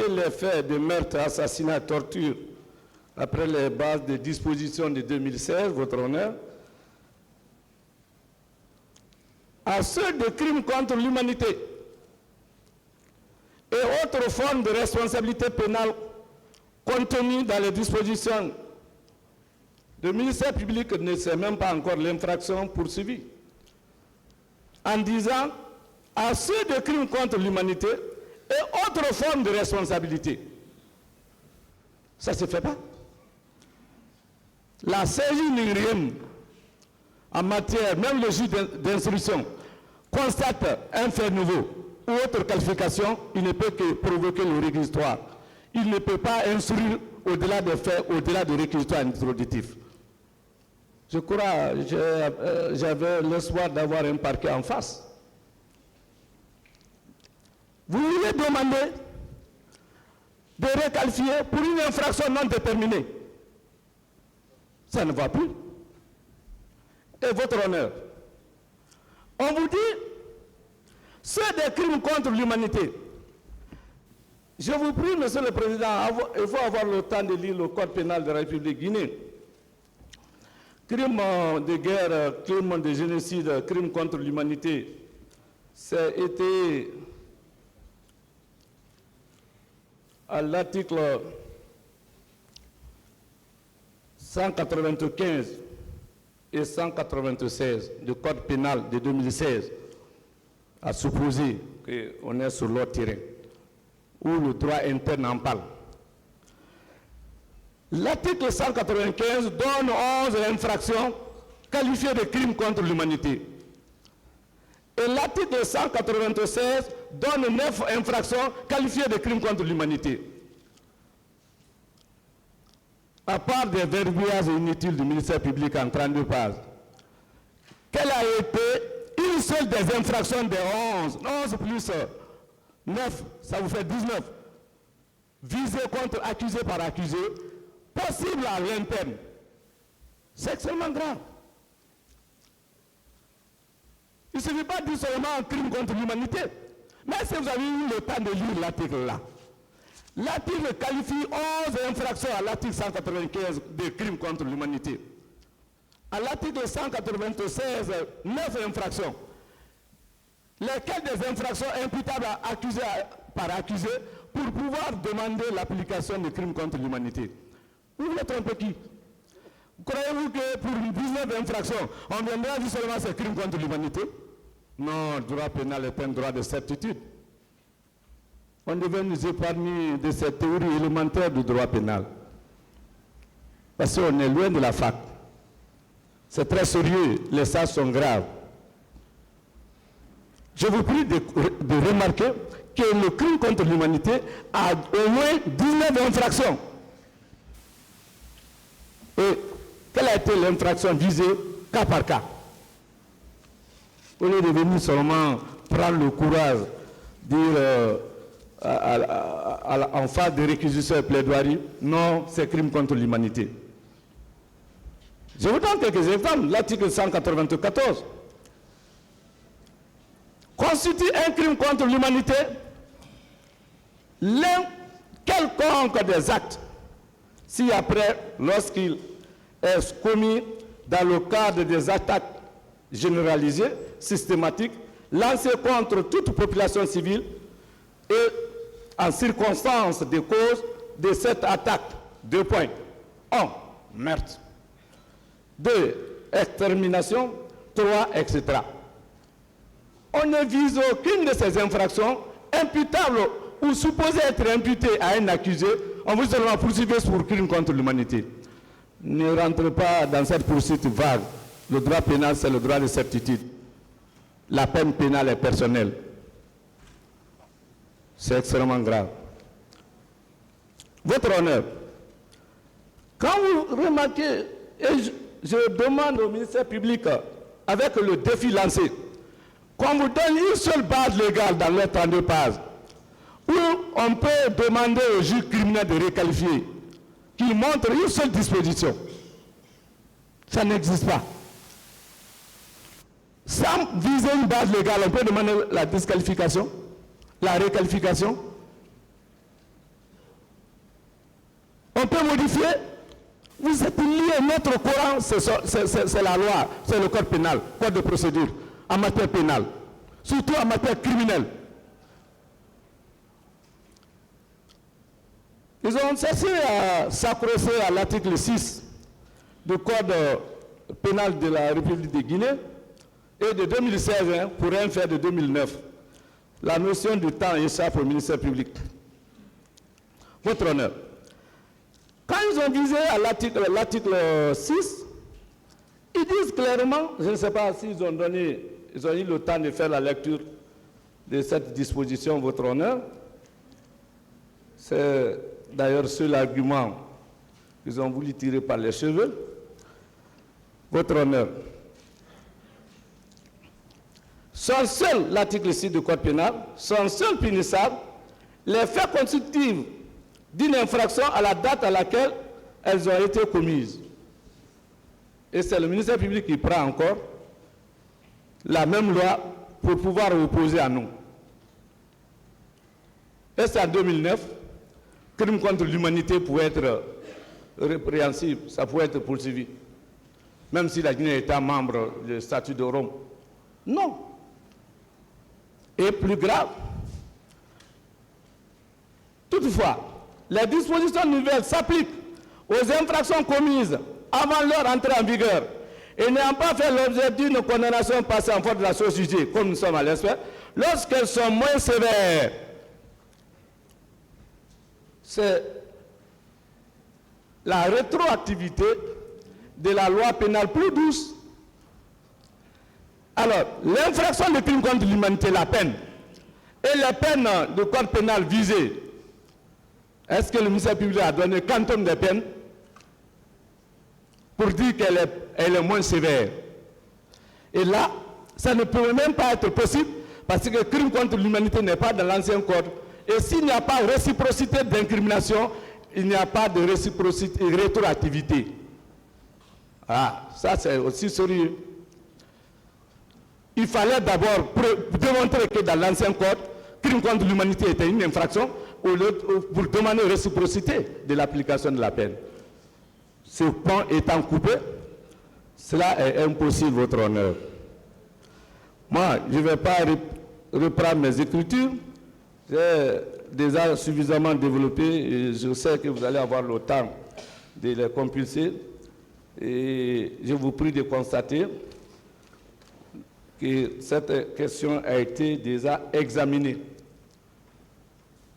les faits de meurtre, assassinat, torture après les bases de dispositions de 2016, votre honneur, à ceux de crimes contre l'humanité et autres formes de responsabilité pénale contenues dans les dispositions. Le ministère public ne sait même pas encore l'infraction poursuivie. En disant à ceux de crimes contre l'humanité et autres formes de responsabilité. Ça ne se fait pas. La saisie nigérienne en matière, même le juge d'instruction, constate un fait nouveau ou autre qualification, il ne peut que provoquer le réquisitoire. Il ne peut pas instruire au-delà des faits, au-delà du réquisitoire introductif. Je crois, j'avais l'espoir d'avoir un parquet en face. Vous voulez demander de requalifier pour une infraction non déterminée. Ça ne va plus. Et votre honneur, on vous dit, c'est des crimes contre l'humanité. Je vous prie, Monsieur le Président, il faut avoir le temps de lire le Code pénal de la République guinéenne. Crimes de guerre, crimes de génocide, crimes contre l'humanité, ça a été à l'article 195 et 196 du Code pénal de 2016, à supposer qu'on est sur l'autre terrain, où le droit interne en parle. L'article 195 donne 11 infractions qualifiées de crimes contre l'humanité. Et l'article 196 donne 9 infractions qualifiées de crimes contre l'humanité. À part des verbiages inutiles du ministère public en 32 pages, quelle a été une seule des infractions des 11 plus 9, ça vous fait 19, visées contre accusé par accusé, possible à l'interne. C'est extrêmement grave. Il ne suffit pas de dire seulement un crime contre l'humanité. Mais si vous avez eu le temps de lire l'article là, l'article qualifie 11 infractions à l'article 195 de crimes contre l'humanité. À l'article 196, 9 infractions. Lesquelles des infractions imputables à accusé par accusé pour pouvoir demander l'application de crimes contre l'humanité. Vous voulez tromper qui? Croyez-vous que pour une 19 infractions, on viendra dire seulement ces crimes contre l'humanité? Non, le droit pénal est un droit de certitude. On devait nous épargner de cette théorie élémentaire du droit pénal. Parce qu'on est loin de la fac. C'est très sérieux, les sages sont graves. Je vous prie de remarquer que le crime contre l'humanité a au moins 19 infractions. Et quelle a été l'infraction visée cas par cas? Au lieu de venir seulement prendre le courage, dire en face des réquisitions et plaidoiries, non, c'est crime contre l'humanité. Je vous donne quelques exemples. L'article 194 constitue un crime contre l'humanité l'un quelconque des actes si après, lorsqu'il est commis dans le cadre des attaques généralisées, systématiques, lancées contre toute population civile et en circonstance de cause de cette attaque. 2 points. 1. Meurtre. 2. Extermination. 3. Etc. On ne vise aucune de ces infractions imputables ou supposées être imputées à un accusé. On vous seulement poursuivre pour crime contre l'humanité. Ne rentrez pas dans cette poursuite vague. Le droit pénal, c'est le droit de certitude. La peine pénale est personnelle. C'est extrêmement grave. Votre honneur, quand vous remarquez, et je demande au ministère public, avec le défi lancé, qu'on vous donne une seule base légale dans les 32 pages, où on peut demander au juge criminel de requalifier, qu'il montre une seule disposition. Ça n'existe pas. Sans viser une base légale, on peut demander la disqualification, la requalification. On peut modifier. Vous êtes lié, notre Coran, c'est la loi, c'est le code pénal, code de procédure, en matière pénale, surtout en matière criminelle. Ils ont cessé à s'accrocher à l'article 6 du code pénal de la République de Guinée et de 2016 pour un fait de 2009. La notion du temps échappe au ministère public. Votre honneur, quand ils ont visé à l'article 6, ils disent clairement, je ne sais pas s'ils ont eu le temps de faire la lecture de cette disposition, votre honneur. C'est d'ailleurs seul argument qu'ils ont voulu tirer par les cheveux. Votre honneur, sont seuls, l'article 6 du code pénal, sont seuls punissables les faits constitutifs d'une infraction à la date à laquelle elles ont été commises. Et c'est le ministère public qui prend encore la même loi pour pouvoir opposer à nous. Et c'est en 2009, crime contre l'humanité pouvait être répréhensible, ça pouvait être poursuivi. Même si la Guinée était membre du statut de Rome. Non. Et plus grave, toutefois, les dispositions nouvelles s'appliquent aux infractions commises avant leur entrée en vigueur et n'ayant pas fait l'objet d'une condamnation passée en force de la chose jugée, comme nous sommes à l'espère, lorsqu'elles sont moins sévères. C'est la rétroactivité de la loi pénale plus douce. Alors, l'infraction de crime contre l'humanité, la peine, et les peines du code pénal visées, est-ce que le ministère public a donné quantum de peines pour dire qu'elle est moins sévère? Et là, ça ne peut même pas être possible parce que le crime contre l'humanité n'est pas dans l'ancien code. Et s'il n'y a pas de réciprocité d'incrimination, il n'y a pas de réciprocité et rétroactivité. Ah, ça c'est aussi sérieux. Il fallait d'abord démontrer que dans l'ancien code, crime contre l'humanité était une infraction pour demander réciprocité de l'application de la peine. Ce point étant coupé, cela est impossible, votre honneur. Moi, je ne vais pas reprendre mes écritures. J'ai déjà suffisamment développé et je sais que vous allez avoir le temps de les compulser. Et je vous prie de constater que cette question a été déjà examinée.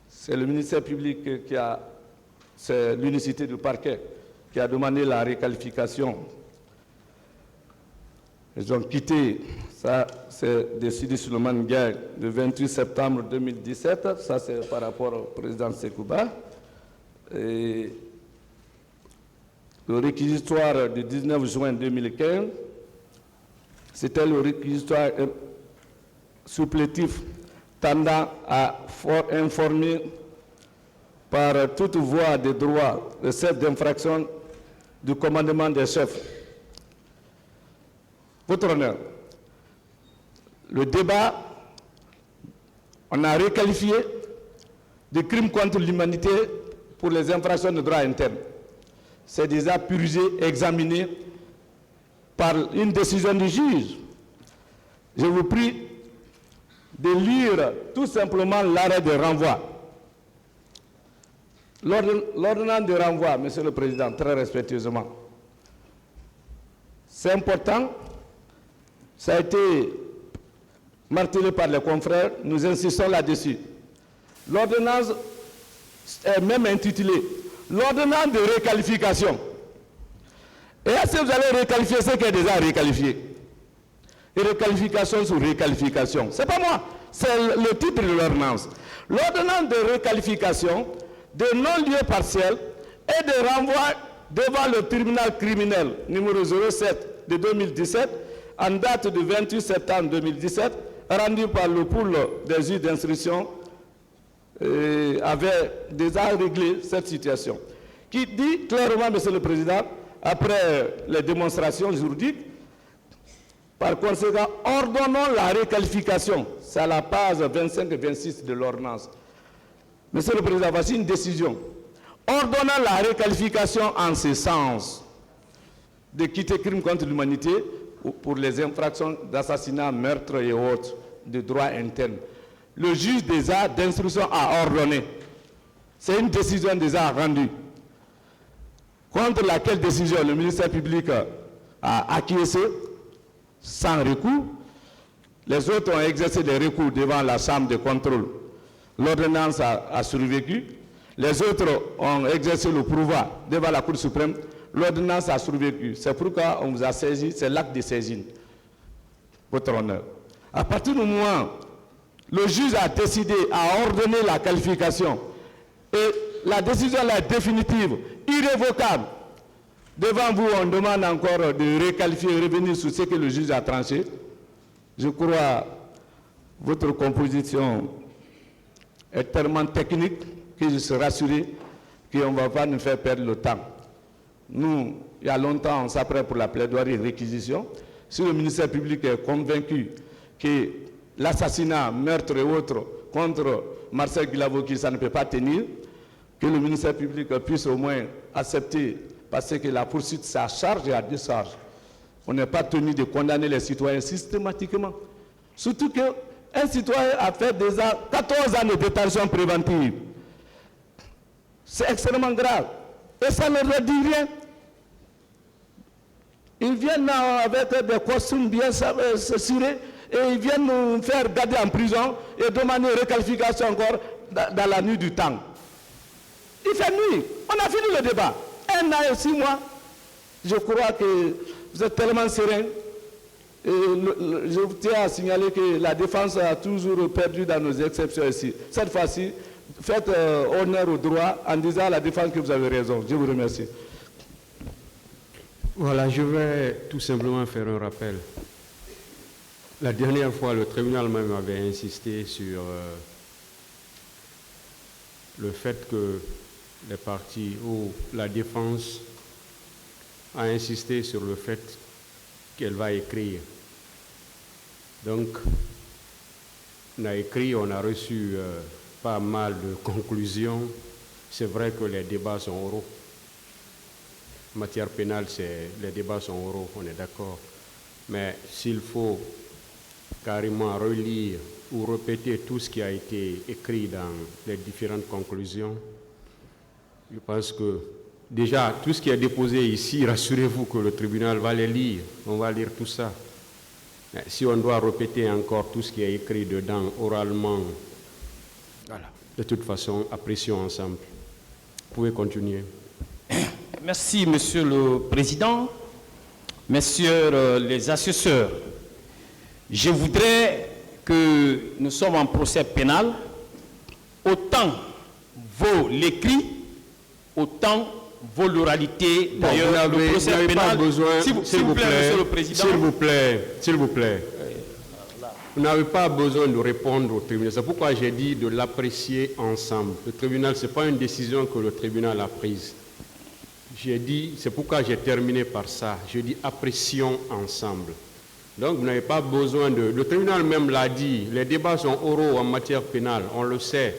C'est le ministère public c'est l'unicité du parquet qui a demandé la requalification Ils ont quitté, ça c'est de Sidi Suleiman Ndiaye, le 28 septembre 2017, ça c'est par rapport au président Sekouba. Et le réquisitoire du 19 juin 2015, c'était le réquisitoire supplétif tendant à informer par toute voie de droit le chef d'infraction du commandement des chefs. Votre honneur, le débat, on a requalifié de crimes contre l'humanité pour les infractions de droit interne. C'est déjà purgé, examiné par une décision du juge. Je vous prie de lire tout simplement l'arrêt de renvoi. L'ordonnance de renvoi, Monsieur le Président, très respectueusement. C'est important, ça a été martelé par les confrères, nous insistons là-dessus. L'ordonnance est même intitulée « L'ordonnance de réqualification ». Et est-ce que vous allez réqualifier ce qui est déjà réqualifié? Et réqualification sur réqualification. Ce n'est pas moi, c'est le titre de l'ordonnance. L'ordonnance de réqualification de non-lieu partiel et de renvoi devant le tribunal criminel numéro 07 de 2017 en date du 28 septembre 2017 rendu par le pool des juges d'instruction avait déjà réglé cette situation. Qui dit clairement, Monsieur le Président, après les démonstrations juridiques, par conséquent, ordonnons la réqualification. C'est à la page 25 et 26 de l'ordonnance. Monsieur le Président, voici une décision. Ordonnant la réqualification en ce sens de quitter crime contre l'humanité pour les infractions d'assassinat, meurtre et autres de droit interne. Le juge déjà d'instruction a ordonné. C'est une décision déjà rendue. Contre laquelle décision le ministère public a acquiescé sans recours. Les autres ont exercé des recours devant la chambre de contrôle. L'ordonnance a survécu. Les autres ont exercé le pouvoir devant la Cour suprême. L'ordonnance a survécu. C'est pourquoi on vous a saisi, c'est l'acte de saisine. Votre honneur. À partir du moment où le juge a décidé à ordonner la qualification et la décision est définitive, irrévocable, devant vous, on demande encore de réqualifier et revenir sur ce que le juge a tranché. Je crois votre composition est tellement technique que je suis rassuré qu'on ne va pas nous faire perdre le temps. Nous, il y a longtemps, on s'apprête pour la plaidoirie et réquisition. Si le ministère public est convaincu que l'assassinat, meurtre et autres contre Marcel Guilavoki, ça ne peut pas tenir, que le ministère public puisse au moins accepter, parce que la poursuite, c'est à charge et à décharge. On n'est pas tenu de condamner les citoyens systématiquement. Surtout qu'un citoyen a fait déjà 14 ans de détention préventive. C'est extrêmement grave. Et ça ne leur dit rien. Ils viennent avec des costumes bien cirés et ils viennent nous faire garder en prison et demander réqualification encore dans la nuit du temps. Il fait nuit. On a fini le débat. 1 an et 6 mois. Je crois que vous êtes tellement serein. Et je tiens à signaler que la défense a toujours perdu dans nos exceptions ici. Cette fois-ci, faites honneur au droit en disant à la défense que vous avez raison. Je vous remercie. Voilà, je vais tout simplement faire un rappel. La dernière fois, le tribunal même avait insisté sur le fait que les parties ou la défense a insisté sur le fait qu'elle va écrire. Donc, on a écrit, on a reçu pas mal de conclusions. C'est vrai que les débats sont oraux. En matière pénale, les débats sont oraux, on est d'accord. Mais s'il faut carrément relire ou répéter tout ce qui a été écrit dans les différentes conclusions, je pense que déjà, tout ce qui est déposé ici, rassurez-vous que le tribunal va les lire. On va lire tout ça. Mais si on doit répéter encore tout ce qui est écrit dedans, oralement, voilà. De toute façon, apprécions ensemble. Vous pouvez continuer. Merci, Monsieur le Président. messieurs les assesseurs, je voudrais que nous sommes en procès pénal, autant vaut l'écrit, autant vaut l'oralité. D'ailleurs, le procès pénal, s'il vous plaît, monsieur le président. S'il vous plaît. Vous n'avez pas besoin de répondre au tribunal. C'est pourquoi j'ai dit de l'apprécier ensemble. Le tribunal, ce n'est pas une décision que le tribunal a prise. J'ai dit, c'est pourquoi j'ai terminé par ça. Je dis apprécions ensemble. Donc vous n'avez pas besoin de... Le tribunal même l'a dit, les débats sont oraux en matière pénale, on le sait.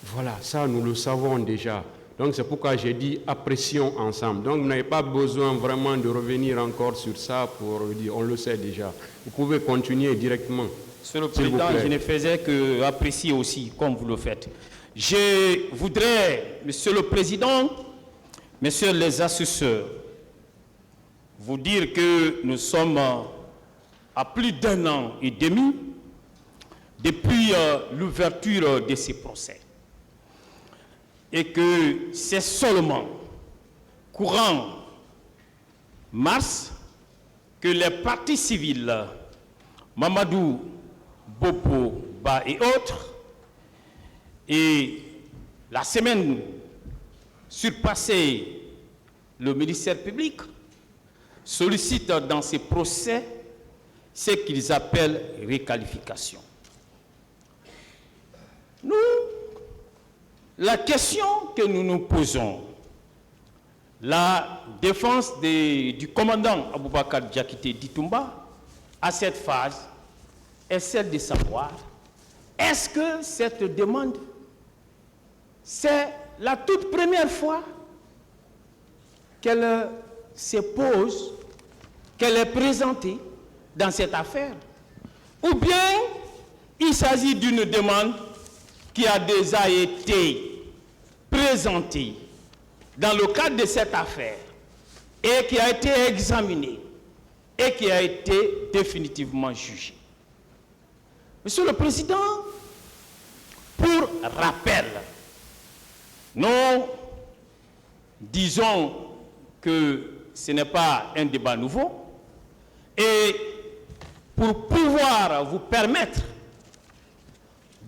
Voilà, ça nous le savons déjà. Donc c'est pourquoi j'ai dit apprécions ensemble. Donc vous n'avez pas besoin vraiment de revenir encore sur ça pour dire, on le sait déjà. Vous pouvez continuer directement. Monsieur le Président, je ne faisais que apprécier aussi, comme vous le faites. Je voudrais, Monsieur le Président, Messieurs les assesseurs, vous dire que nous sommes à plus d'1 an et demi depuis l'ouverture de ces procès. Et que c'est seulement courant mars que les partis civils, Mamadou, Bopo, Ba et autres, et la semaine surpassée, le ministère public sollicite dans ces procès ce qu'ils appellent réqualification. Nous, la question que nous nous posons, la défense du commandant Aboubakar Diakité Ditumba à cette phase est celle de savoir est-ce que cette demande, c'est la toute première fois qu'elle se pose, qu'elle est présentée dans cette affaire, ou bien il s'agit d'une demande qui a déjà été présentée dans le cadre de cette affaire et qui a été examinée et qui a été définitivement jugée. Monsieur le Président, pour rappel, nous disons que ce n'est pas un débat nouveau et pour pouvoir vous permettre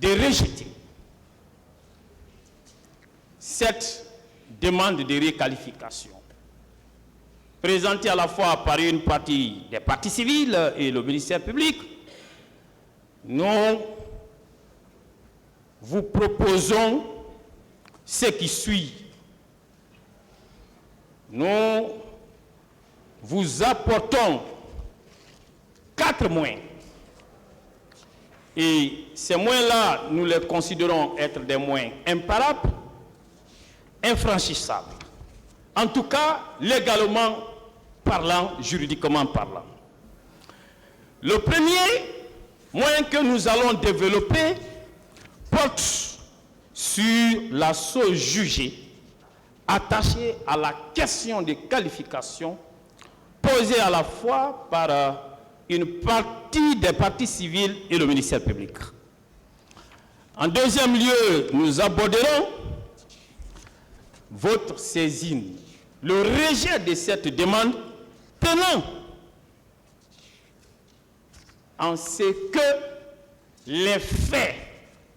de rejeter cette demande de réqualification présentée à la fois par une partie des partis civils et le ministère public, nous vous proposons ce qui suit. Nous vous apportons 4 moyens. Et ces moyens-là, nous les considérons être des moyens imparables, infranchissables. En tout cas, légalement parlant, juridiquement parlant. Le premier moyen que nous allons développer porte sur la chose jugée attachée à la question des qualifications posée à la fois par une partie des partis civils et le ministère public. En deuxième lieu, nous aborderons votre saisine, le rejet de cette demande tenant en ce que les faits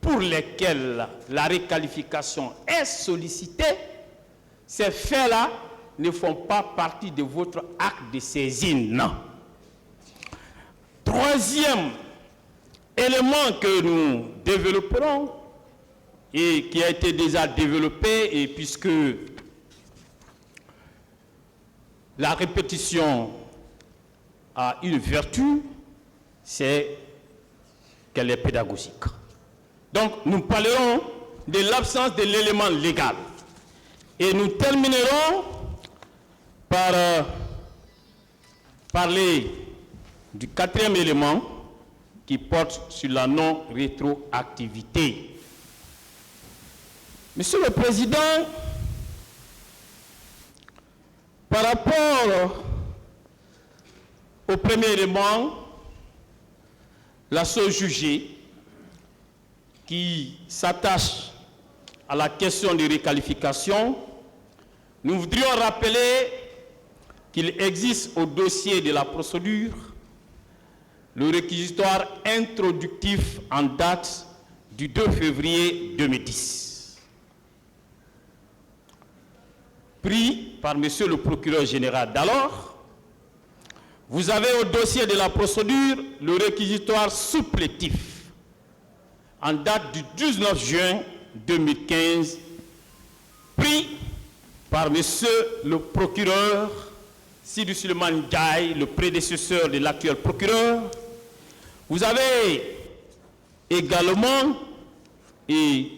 pour lesquels la réqualification est sollicitée, ces faits-là ne font pas partie de votre acte de saisine. Non. Troisième élément que nous développerons et qui a été déjà développé, et puisque la répétition a une vertu, c'est qu'elle est pédagogique. Donc nous parlerons de l'absence de l'élément légal. Et nous terminerons par parler du 4e élément qui porte sur la non-rétroactivité. Monsieur le Président, par rapport au premier élément, la chose jugée qui s'attache à la question de réqualification, nous voudrions rappeler qu'il existe au dossier de la procédure le réquisitoire introductif en date du 2 février 2010, pris par Monsieur le procureur général d'alors. Vous avez au dossier de la procédure le réquisitoire supplétif en date du 19 juin 2015, pris par Monsieur le procureur Sidou Suleiman Ndiaye, le prédécesseur de l'actuel procureur. Vous avez également des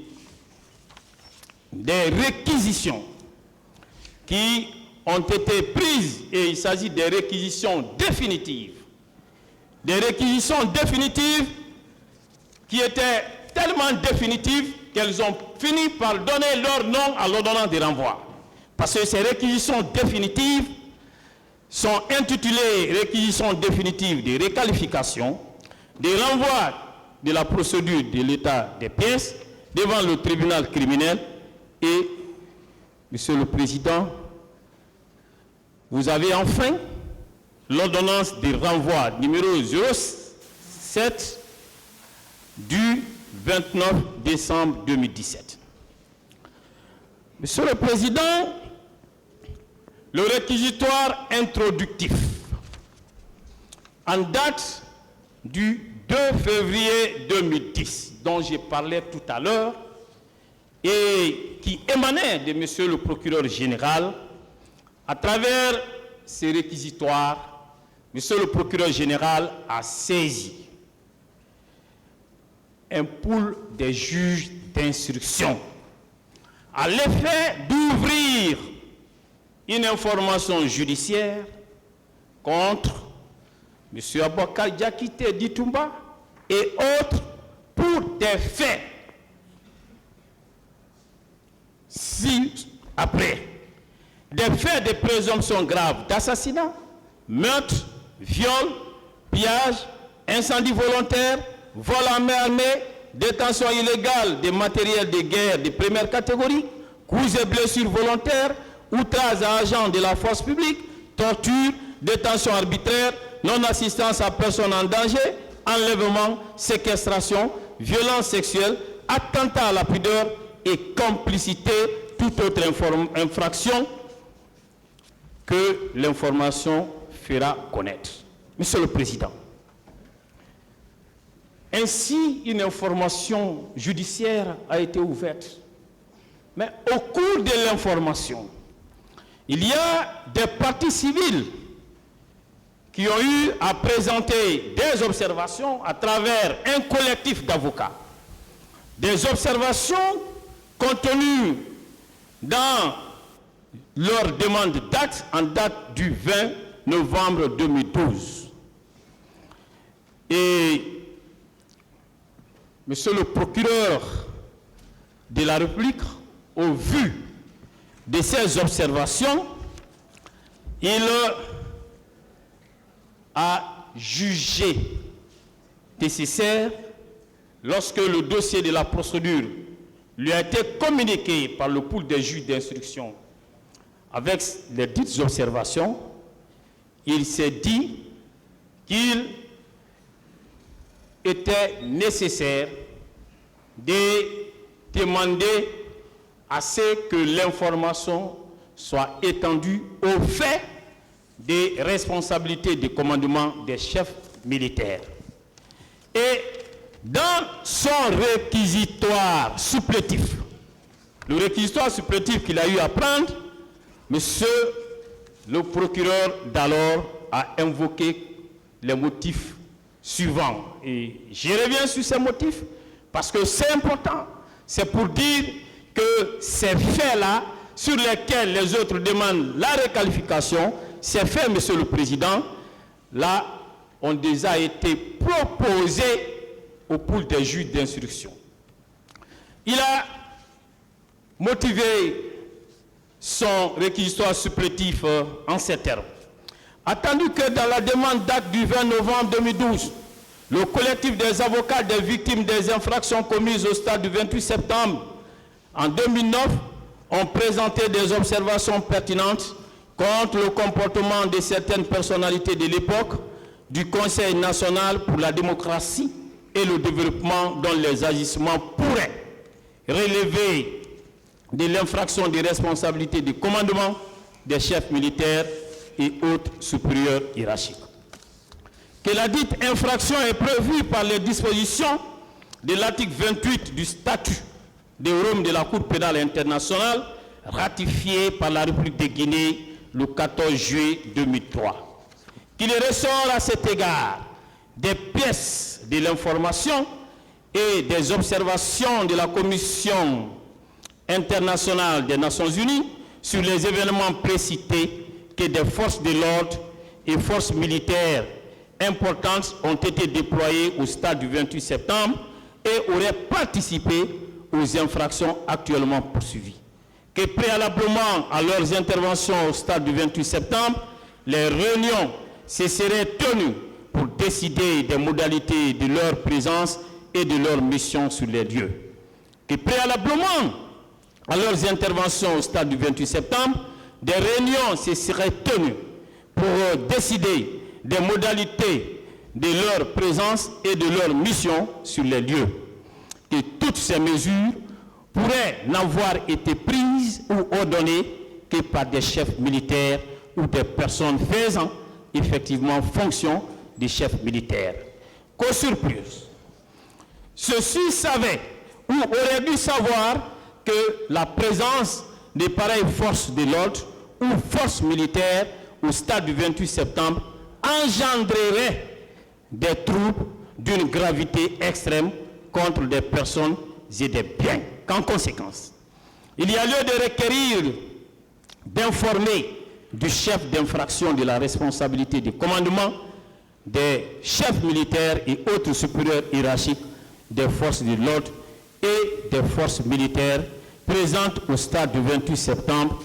réquisitions qui ont été prises, et il s'agit des réquisitions définitives. Des réquisitions définitives qui étaient tellement définitives qu'elles ont fini par donner leur nom à l'ordonnance de renvoi. Parce que ces réquisitions définitives sont intitulées réquisitions définitives de réqualification, de renvoi de la procédure de l'état des pièces devant le tribunal criminel. Et, Monsieur le Président, vous avez enfin l'ordonnance de renvoi numéro 07 du 29 décembre 2017. Monsieur le Président, le réquisitoire introductif en date du 2 février 2010, dont j'ai parlé tout à l'heure, et qui émanait de Monsieur le procureur général, à travers ces réquisitoires, Monsieur le procureur général a saisi un pool des juges d'instruction à l'effet d'ouvrir une information judiciaire contre M. Aboubacar Diakité Ditumba et autres pour des faits ci-après. Des faits de présomption grave d'assassinat, meurtre, viol, pillage, incendie volontaire, vol à main armée, détention illégale des matériels de guerre de première catégorie, coups et blessures volontaires, outrage à agents de la force publique, torture, détention arbitraire, non-assistance à personne en danger, enlèvement, séquestration, violence sexuelle, attentat à la pudeur et complicité, toute autre infraction que l'information fera connaître. Monsieur le Président, ainsi une information judiciaire a été ouverte. Mais au cours de l'information, il y a des parties civiles qui ont eu à présenter des observations à travers un collectif d'avocats. Des observations contenues dans leur demande d'acte en date du 20 novembre 2012. Et Monsieur le procureur de la République, au vu de ces observations, il a jugé nécessaire, lorsque le dossier de la procédure lui a été communiqué par le pool des juges d'instruction avec les dites observations, il s'est dit qu'il était nécessaire de demander à ce que l'information soit étendue au fait des responsabilités de commandement des chefs militaires. Et dans son réquisitoire supplétif, le réquisitoire supplétif qu'il a eu à prendre, Monsieur le procureur d'alors a invoqué les motifs suivants. Et je reviens sur ces motifs parce que c'est important. C'est pour dire que ces faits-là, sur lesquels les autres demandent la réqualification, ces faits, Monsieur le Président, là, ont déjà été proposés au pool des juges d'instruction. Il a motivé son réquisitoire supplétif en ces termes. Attendu que dans la demande d'acte du 20 novembre 2012, le collectif des avocats des victimes des infractions commises au stade du 28 septembre en 2009 ont présenté des observations pertinentes contre le comportement de certaines personnalités de l'époque du Conseil national pour la démocratie et le développement dont les agissements pourraient relever de l'infraction des responsabilités de commandement des chefs militaires et autres supérieurs hiérarchiques. Que la dite infraction est prévue par les dispositions de l'article 28 du statut de Rome de la Cour pénale internationale, ratifié par la République de Guinée le 14 juillet 2003. Qu'il ressort à cet égard des pièces de l'information et des observations de la Commission internationale des Nations Unies sur les événements précités que des forces de l'ordre et forces militaires importantes ont été déployées au stade du 28 septembre et auraient participé aux infractions actuellement poursuivies. Que préalablement à leurs interventions au stade du 28 septembre, les réunions se seraient tenues pour décider des modalités de leur présence et de leur mission sur les lieux. Que préalablement à leurs interventions au stade du 28 septembre, des réunions se seraient tenues pour décider des modalités de leur présence et de leur mission sur les lieux. Que toutes ces mesures pourraient n'avoir été prises ou ordonnées que par des chefs militaires ou des personnes faisant effectivement fonction de chefs militaires. Qu'aux surprises, ceux-ci savaient ou auraient dû savoir que la présence de pareilles forces de l'ordre ou forces militaires au stade du 28 septembre engendrerait des troubles d'une gravité extrême contre des personnes et des biens. Qu'en conséquence, il y a lieu de requérir d'informer du chef d'infraction de la responsabilité du commandement des chefs militaires et autres supérieurs hiérarchiques des forces de l'ordre et des forces militaires présentes au stade du 28 septembre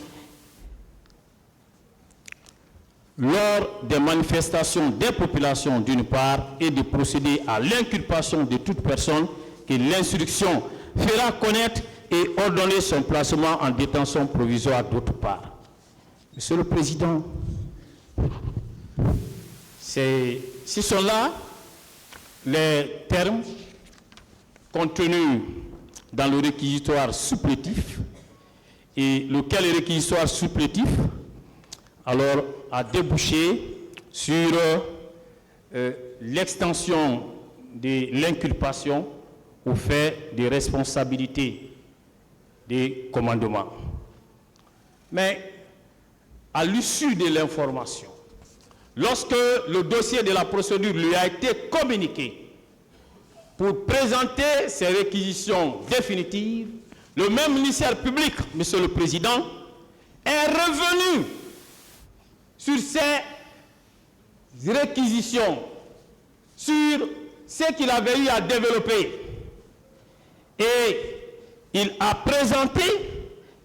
lors des manifestations des populations d'une part et de procéder à l'inculpation de toute personne que l'instruction fera connaître et ordonner son placement en détention provisoire d'autre part. Monsieur le Président, ce sont là les termes contenus dans le réquisitoire supplétif et lequel réquisitoire supplétif alors a débouché sur l'extension de l'inculpation au fait des responsabilités des commandements. Mais à l'issue de l'information, lorsque le dossier de la procédure lui a été communiqué pour présenter ses réquisitions définitives, le même ministère public, Monsieur le Président, est revenu sur ces réquisitions, sur ce qu'il avait eu à développer. Et il a présenté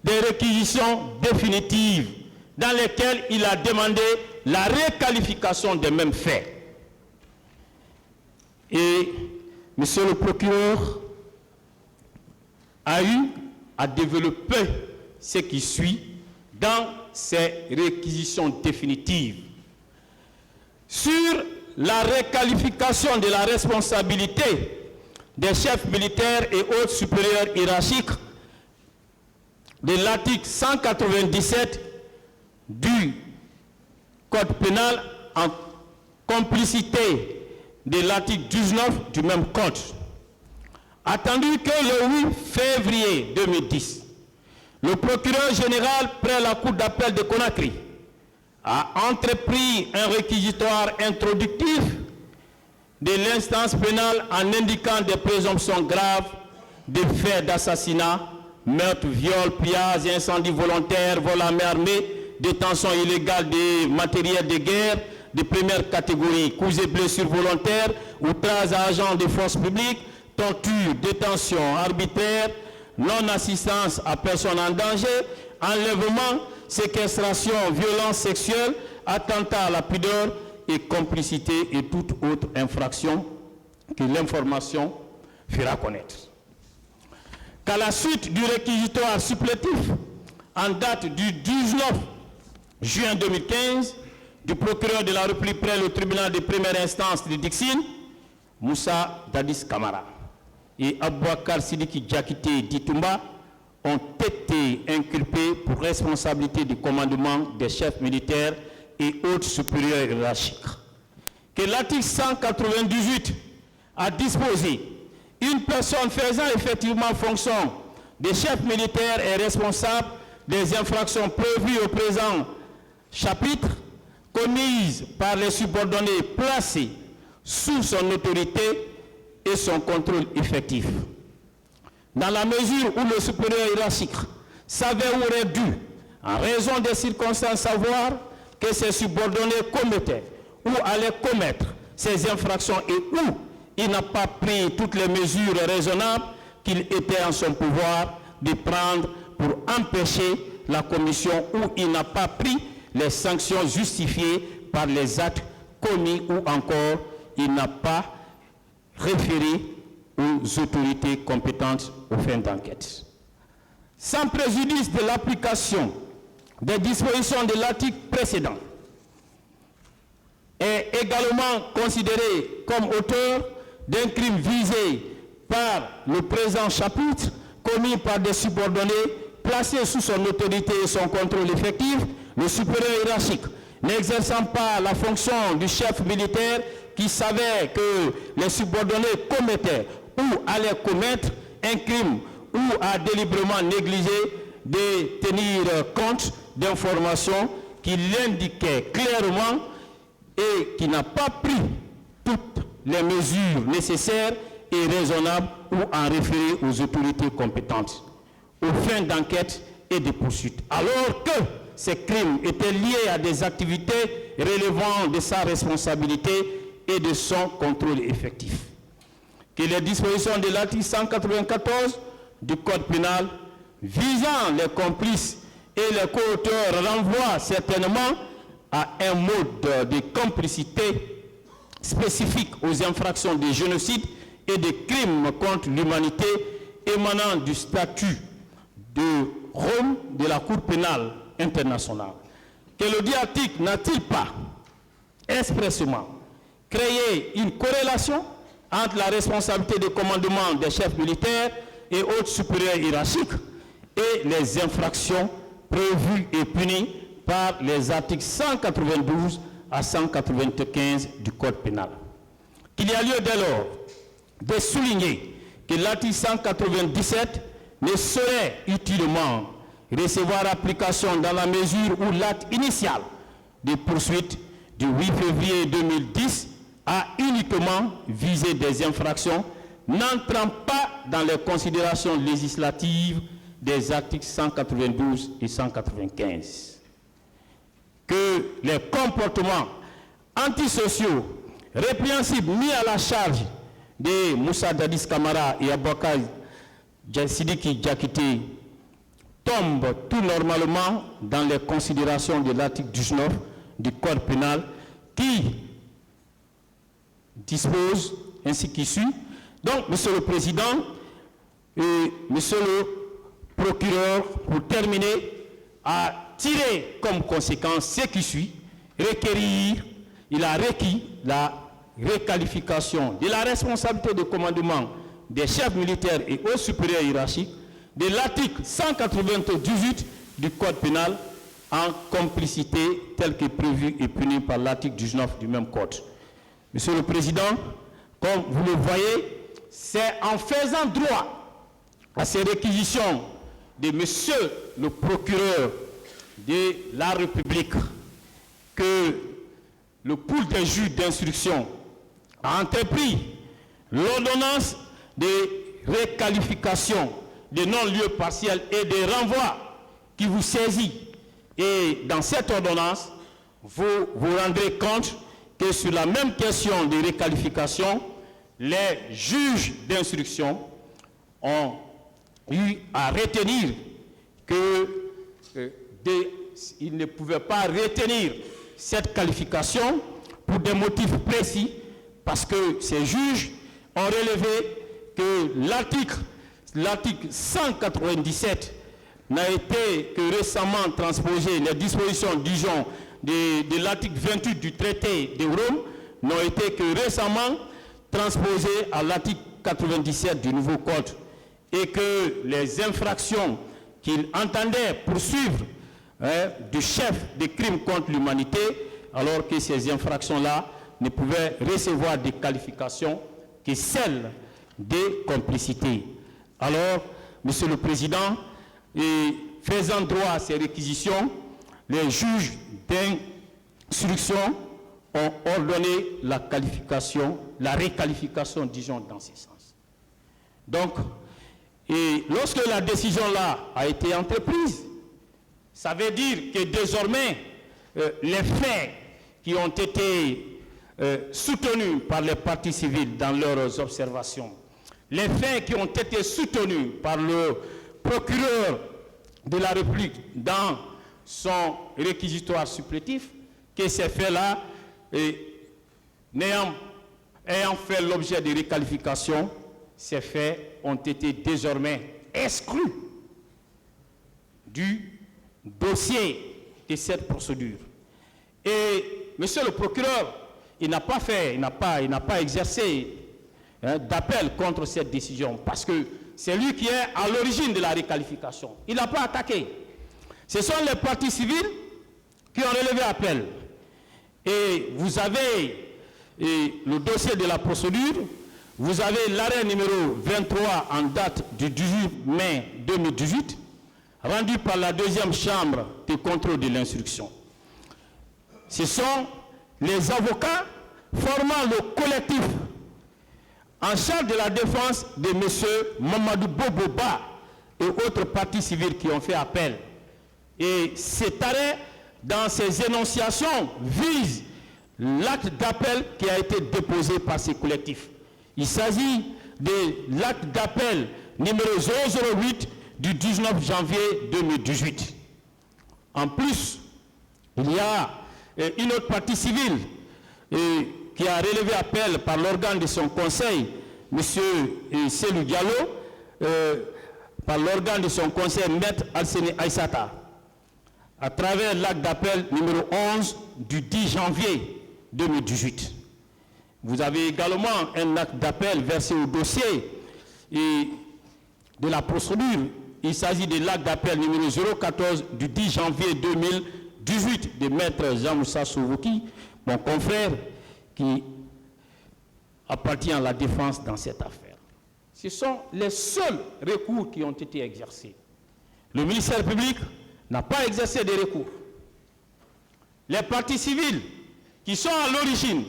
des réquisitions définitives dans lesquelles il a demandé la requalification des mêmes faits. Et Monsieur le procureur a eu à développer ce qui suit dans ces réquisitions définitives. Sur la requalification de la responsabilité des chefs militaires et autres supérieurs hiérarchiques de l'article 197 du Code pénal en complicité de l'article 19 du même Code. Attendu que le 8 février 2010, le procureur général près la Cour d'appel de Conakry a entrepris un réquisitoire introductif de l'instance pénale en indiquant des présomptions graves de faits d'assassinat, meurtre, viol, pillage, incendie volontaire, vol à main armée, détention illégale des matériels de guerre de première catégorie, coups et blessures volontaires, outrage à agents des forces publiques, torture, détention arbitraire, non-assistance à personne en danger, enlèvement, séquestration, violence sexuelle, attentat à la pudeur et complicité et toute autre infraction que l'information fera connaître. Qu'à la suite du réquisitoire supplétif, en date du 19 juin 2015, du procureur de la République près le tribunal de première instance de Dixine, Moussa Dadis Camara et Abouakar Sidiki Diakité Ditumba ont été inculpés pour responsabilité du commandement des chefs militaires et autres supérieurs hiérarchiques. Que l'article 198 a disposé une personne faisant effectivement fonction de chef militaire est responsable des infractions prévues au présent chapitre commises par les subordonnés placés sous son autorité et son contrôle effectif. Dans la mesure où le supérieur hiérarchique savait ou aurait dû, en raison des circonstances, savoir que ses subordonnés commettaient ou allaient commettre ces infractions et où il n'a pas pris toutes les mesures raisonnables qu'il était en son pouvoir de prendre pour empêcher la commission, ou il n'a pas pris les sanctions justifiées par les actes commis, ou encore il n'a pas référé aux autorités compétentes aux fins d'enquête. Sans préjudice de l'application des dispositions de l'article précédent, est également considéré comme auteur d'un crime visé par le présent chapitre, commis par des subordonnés placés sous son autorité et son contrôle effectif, le supérieur hiérarchique n'exerçant pas la fonction du chef militaire qui savait que les subordonnés commettaient ou allaient commettre un crime ou a délibérément négligé de tenir compte d'informations qui l'indiquaient clairement et qui n'a pas pris toutes les mesures nécessaires et raisonnables ou en référé aux autorités compétentes aux fins d'enquête et de poursuite, alors que ces crimes étaient liés à des activités relevant de sa responsabilité et de son contrôle effectif. Que les dispositions de l'article 194 du Code pénal visant les complices et les co-auteurs renvoient certainement à un mode de complicité spécifique aux infractions de génocide et de crimes contre l'humanité émanant du statut de Rome de la Cour pénale internationale. Que le dit article n'a-t-il pas expressément créé une corrélation entre la responsabilité de commandement des chefs militaires et autres supérieurs hiérarchiques et les infractions prévues et punies par les articles 192 à 195 du Code pénal. Qu'il y a lieu dès lors de souligner que l'article 197 ne saurait utilement recevoir application dans la mesure où l'acte initial de poursuite du 8 février 2010 a uniquement visé des infractions n'entrant pas dans les considérations législatives des articles 192 et 195. Que les comportements antisociaux répréhensibles mis à la charge de Moussa Dadis Camara et Abouakar Sidiki Diakité tombent tout normalement dans les considérations de l'article 19 du Code pénal qui dispose ainsi qu'il suit. Donc, Monsieur le Président et Monsieur le Procureur, pour terminer, a tiré comme conséquence ce qui suit, il a requis la requalification de la responsabilité de commandement des chefs militaires et hauts supérieurs hiérarchiques de l'article 198 du Code pénal en complicité tel que prévu et puni par l'article 19 du même Code. Monsieur le Président, comme vous le voyez, c'est en faisant droit à ces réquisitions de Monsieur le Procureur de la République que le pool des juges d'instruction a entrepris l'ordonnance de requalification de non-lieu partiel et de renvoi qui vous saisit. Et dans cette ordonnance, vous vous rendrez compte que sur la même question de requalification, les juges d'instruction ont eu à retenir qu'ils ne pouvaient pas retenir cette qualification pour des motifs précis, parce que ces juges ont relevé que l'article 197 n'a été que récemment transposé, les dispositions, disons, de l'article 28 du traité de Rome n'ont été que récemment transposées à l'article 97 du nouveau code, et que les infractions qu'il entendait poursuivre du chef de crimes contre l'humanité, alors que ces infractions-là ne pouvaient recevoir des qualifications que celles de complicité. Alors, Monsieur le Président, faisant droit à ces réquisitions, les juges d'instruction ont ordonné la réqualification, disons, dans ce sens. Donc, et lorsque la décision-là a été entreprise, ça veut dire que désormais, les faits qui ont été soutenus par les parties civiles dans leurs observations, les faits qui ont été soutenus par le procureur de la République dans son réquisitoire supplétif, que ces faits-là, ayant fait l'objet de réqualification, ces faits ont été désormais exclus du dossier de cette procédure. Et monsieur le procureur, il n'a pas exercé d'appel contre cette décision, parce que c'est lui qui est à l'origine de la réqualification. Il n'a pas attaqué. Ce sont les parties civiles qui ont relevé appel. Et vous avez le dossier de la procédure, vous avez l'arrêt numéro 23 en date du 18 mai 2018, rendu par la deuxième chambre de contrôle de l'instruction. Ce sont les avocats formant le collectif en charge de la défense de M. Mamadou Boboba et autres parties civiles qui ont fait appel. Et cet arrêt, dans ses énonciations, vise l'acte d'appel qui a été déposé par ces collectifs. Il s'agit de l'acte d'appel numéro 008 du 19 janvier 2018. En plus, il y a une autre partie civile qui a relevé appel par l'organe de son conseil, M. Selou Diallo, par l'organe de son conseil, Maître Alseni Aïssata, à travers l'acte d'appel numéro 11 du 10 janvier 2018. Vous avez également un acte d'appel versé au dossier de la procédure. Il s'agit de l'acte d'appel numéro 014 du 10 janvier 2018 de Maître Jean-Moussa Souvouki, mon confrère, qui appartient à la défense dans cette affaire. Ce sont les seuls recours qui ont été exercés. Le ministère public n'a pas exercé de recours. Les parties civiles qui sont à l'origine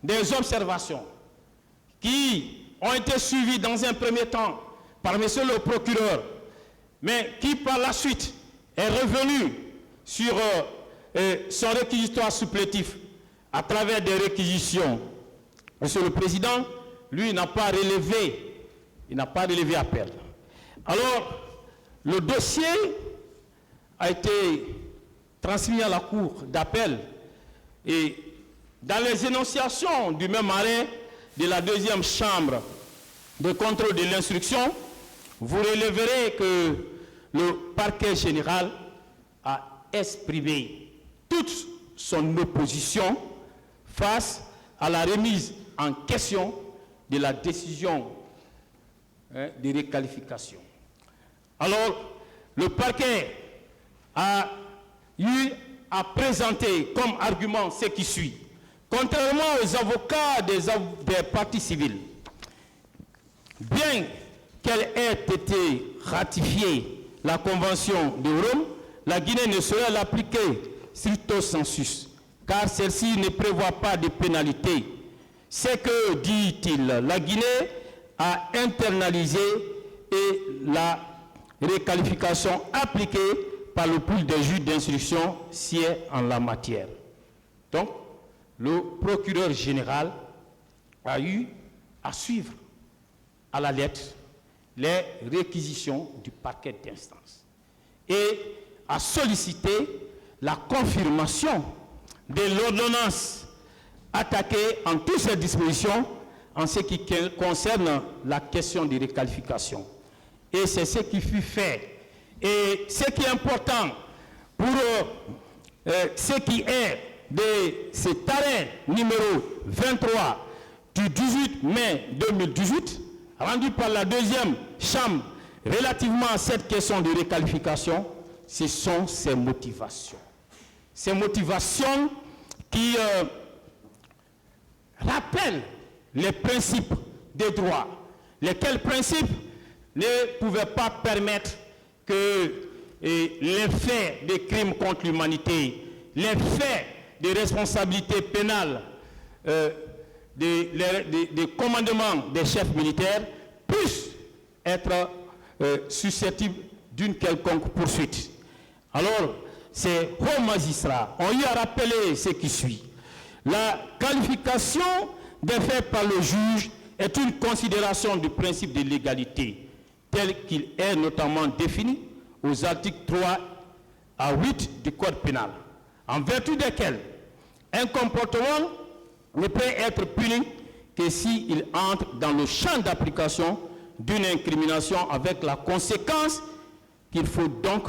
des observations qui ont été suivies dans un premier temps par monsieur le procureur, mais qui par la suite est revenu sur son réquisitoire supplétif à travers des réquisitions. Monsieur le Président, lui, n'a pas relevé appel. Alors, le dossier a été transmis à la Cour d'appel et dans les énonciations du même arrêt de la deuxième chambre de contrôle de l'instruction, vous relèverez que le parquet général a exprimé toute son opposition face à la remise en question de la décision de réqualification. Alors, le parquet a eu à présenter comme argument ce qui suit. Contrairement aux avocats des parties civiles, bien qu'elle ait été ratifiée, la Convention de Rome, la Guinée ne saurait l'appliquer stricto sensu, car celle-ci ne prévoit pas de pénalité. C'est que, dit-il, la Guinée a internalisé et la réqualification appliquée par le pool des juges d'instruction sied en la matière. Donc, le procureur général a eu à suivre à la lettre les réquisitions du parquet d'instance et a sollicité la confirmation de l'ordonnance attaquée en toutes ses dispositions en ce qui concerne la question des réqualifications. Et c'est ce qui fut fait Et ce qui est important pour ce qui est de cet arrêt numéro 23 du 18 mai 2018, rendu par la deuxième chambre relativement à cette question de requalification, ce sont ces motivations. Ces motivations qui rappellent les principes des droits, lesquels principes ne pouvaient pas permettre que les faits de crimes contre l'humanité, les faits de responsabilité pénale des commandements des chefs militaires puissent être susceptibles d'une quelconque poursuite. Alors, ces hauts magistrats ont eu à rappeler ce qui suit. La qualification des faits par le juge est une considération du principe de légalité, tel qu'il est notamment défini aux articles 3 à 8 du Code pénal, en vertu desquels un comportement ne peut être puni que s'il entre dans le champ d'application d'une incrimination, avec la conséquence qu'il faut donc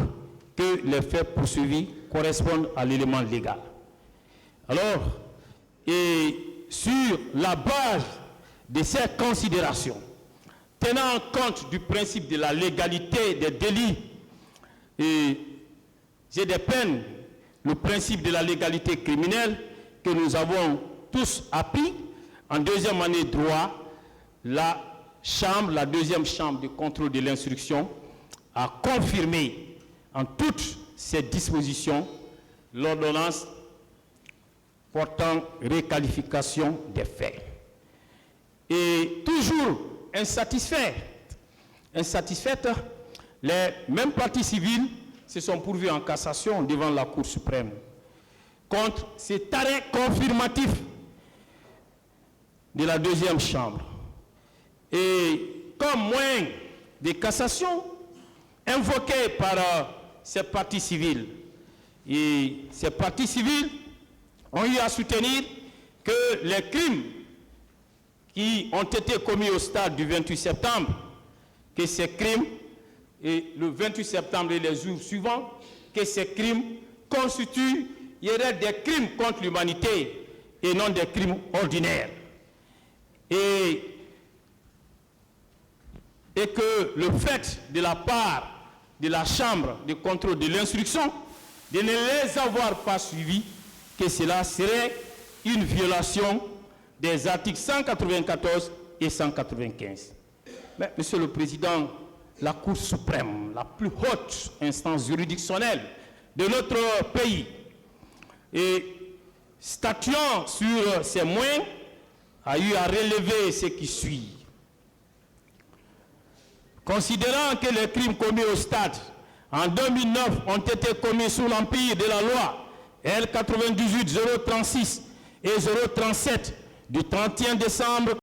que les faits poursuivis correspondent à l'élément légal. Alors, et sur la base de ces considérations, tenant compte du principe de la légalité des délits et des peines, le principe de la légalité criminelle que nous avons tous appris en deuxième année de droit, la deuxième chambre de contrôle de l'instruction a confirmé en toutes ces dispositions l'ordonnance portant requalification des faits. Et toujours insatisfaite, les mêmes parties civiles se sont pourvues en cassation devant la Cour suprême contre cet arrêt confirmatif de la deuxième chambre. Et comme moyen de cassation invoqué par ces parties civiles, et ces parties civiles ont eu à soutenir que les crimes qui ont été commis au stade du 28 septembre, que ces crimes, et le 28 septembre et les jours suivants, que ces crimes constituent, il y aurait des crimes contre l'humanité et non des crimes ordinaires. Et que le fait de la part de la Chambre de contrôle de l'instruction de ne les avoir pas suivis, que cela serait une violation des articles 194 et 195. Mais, Monsieur le Président, la Cour suprême, la plus haute instance juridictionnelle de notre pays, et statuant sur ces moyens, a eu à relever ce qui suit. Considérant que les crimes commis au stade en 2009 ont été commis sous l'empire de la loi L 98 036 et 037 du 31 décembre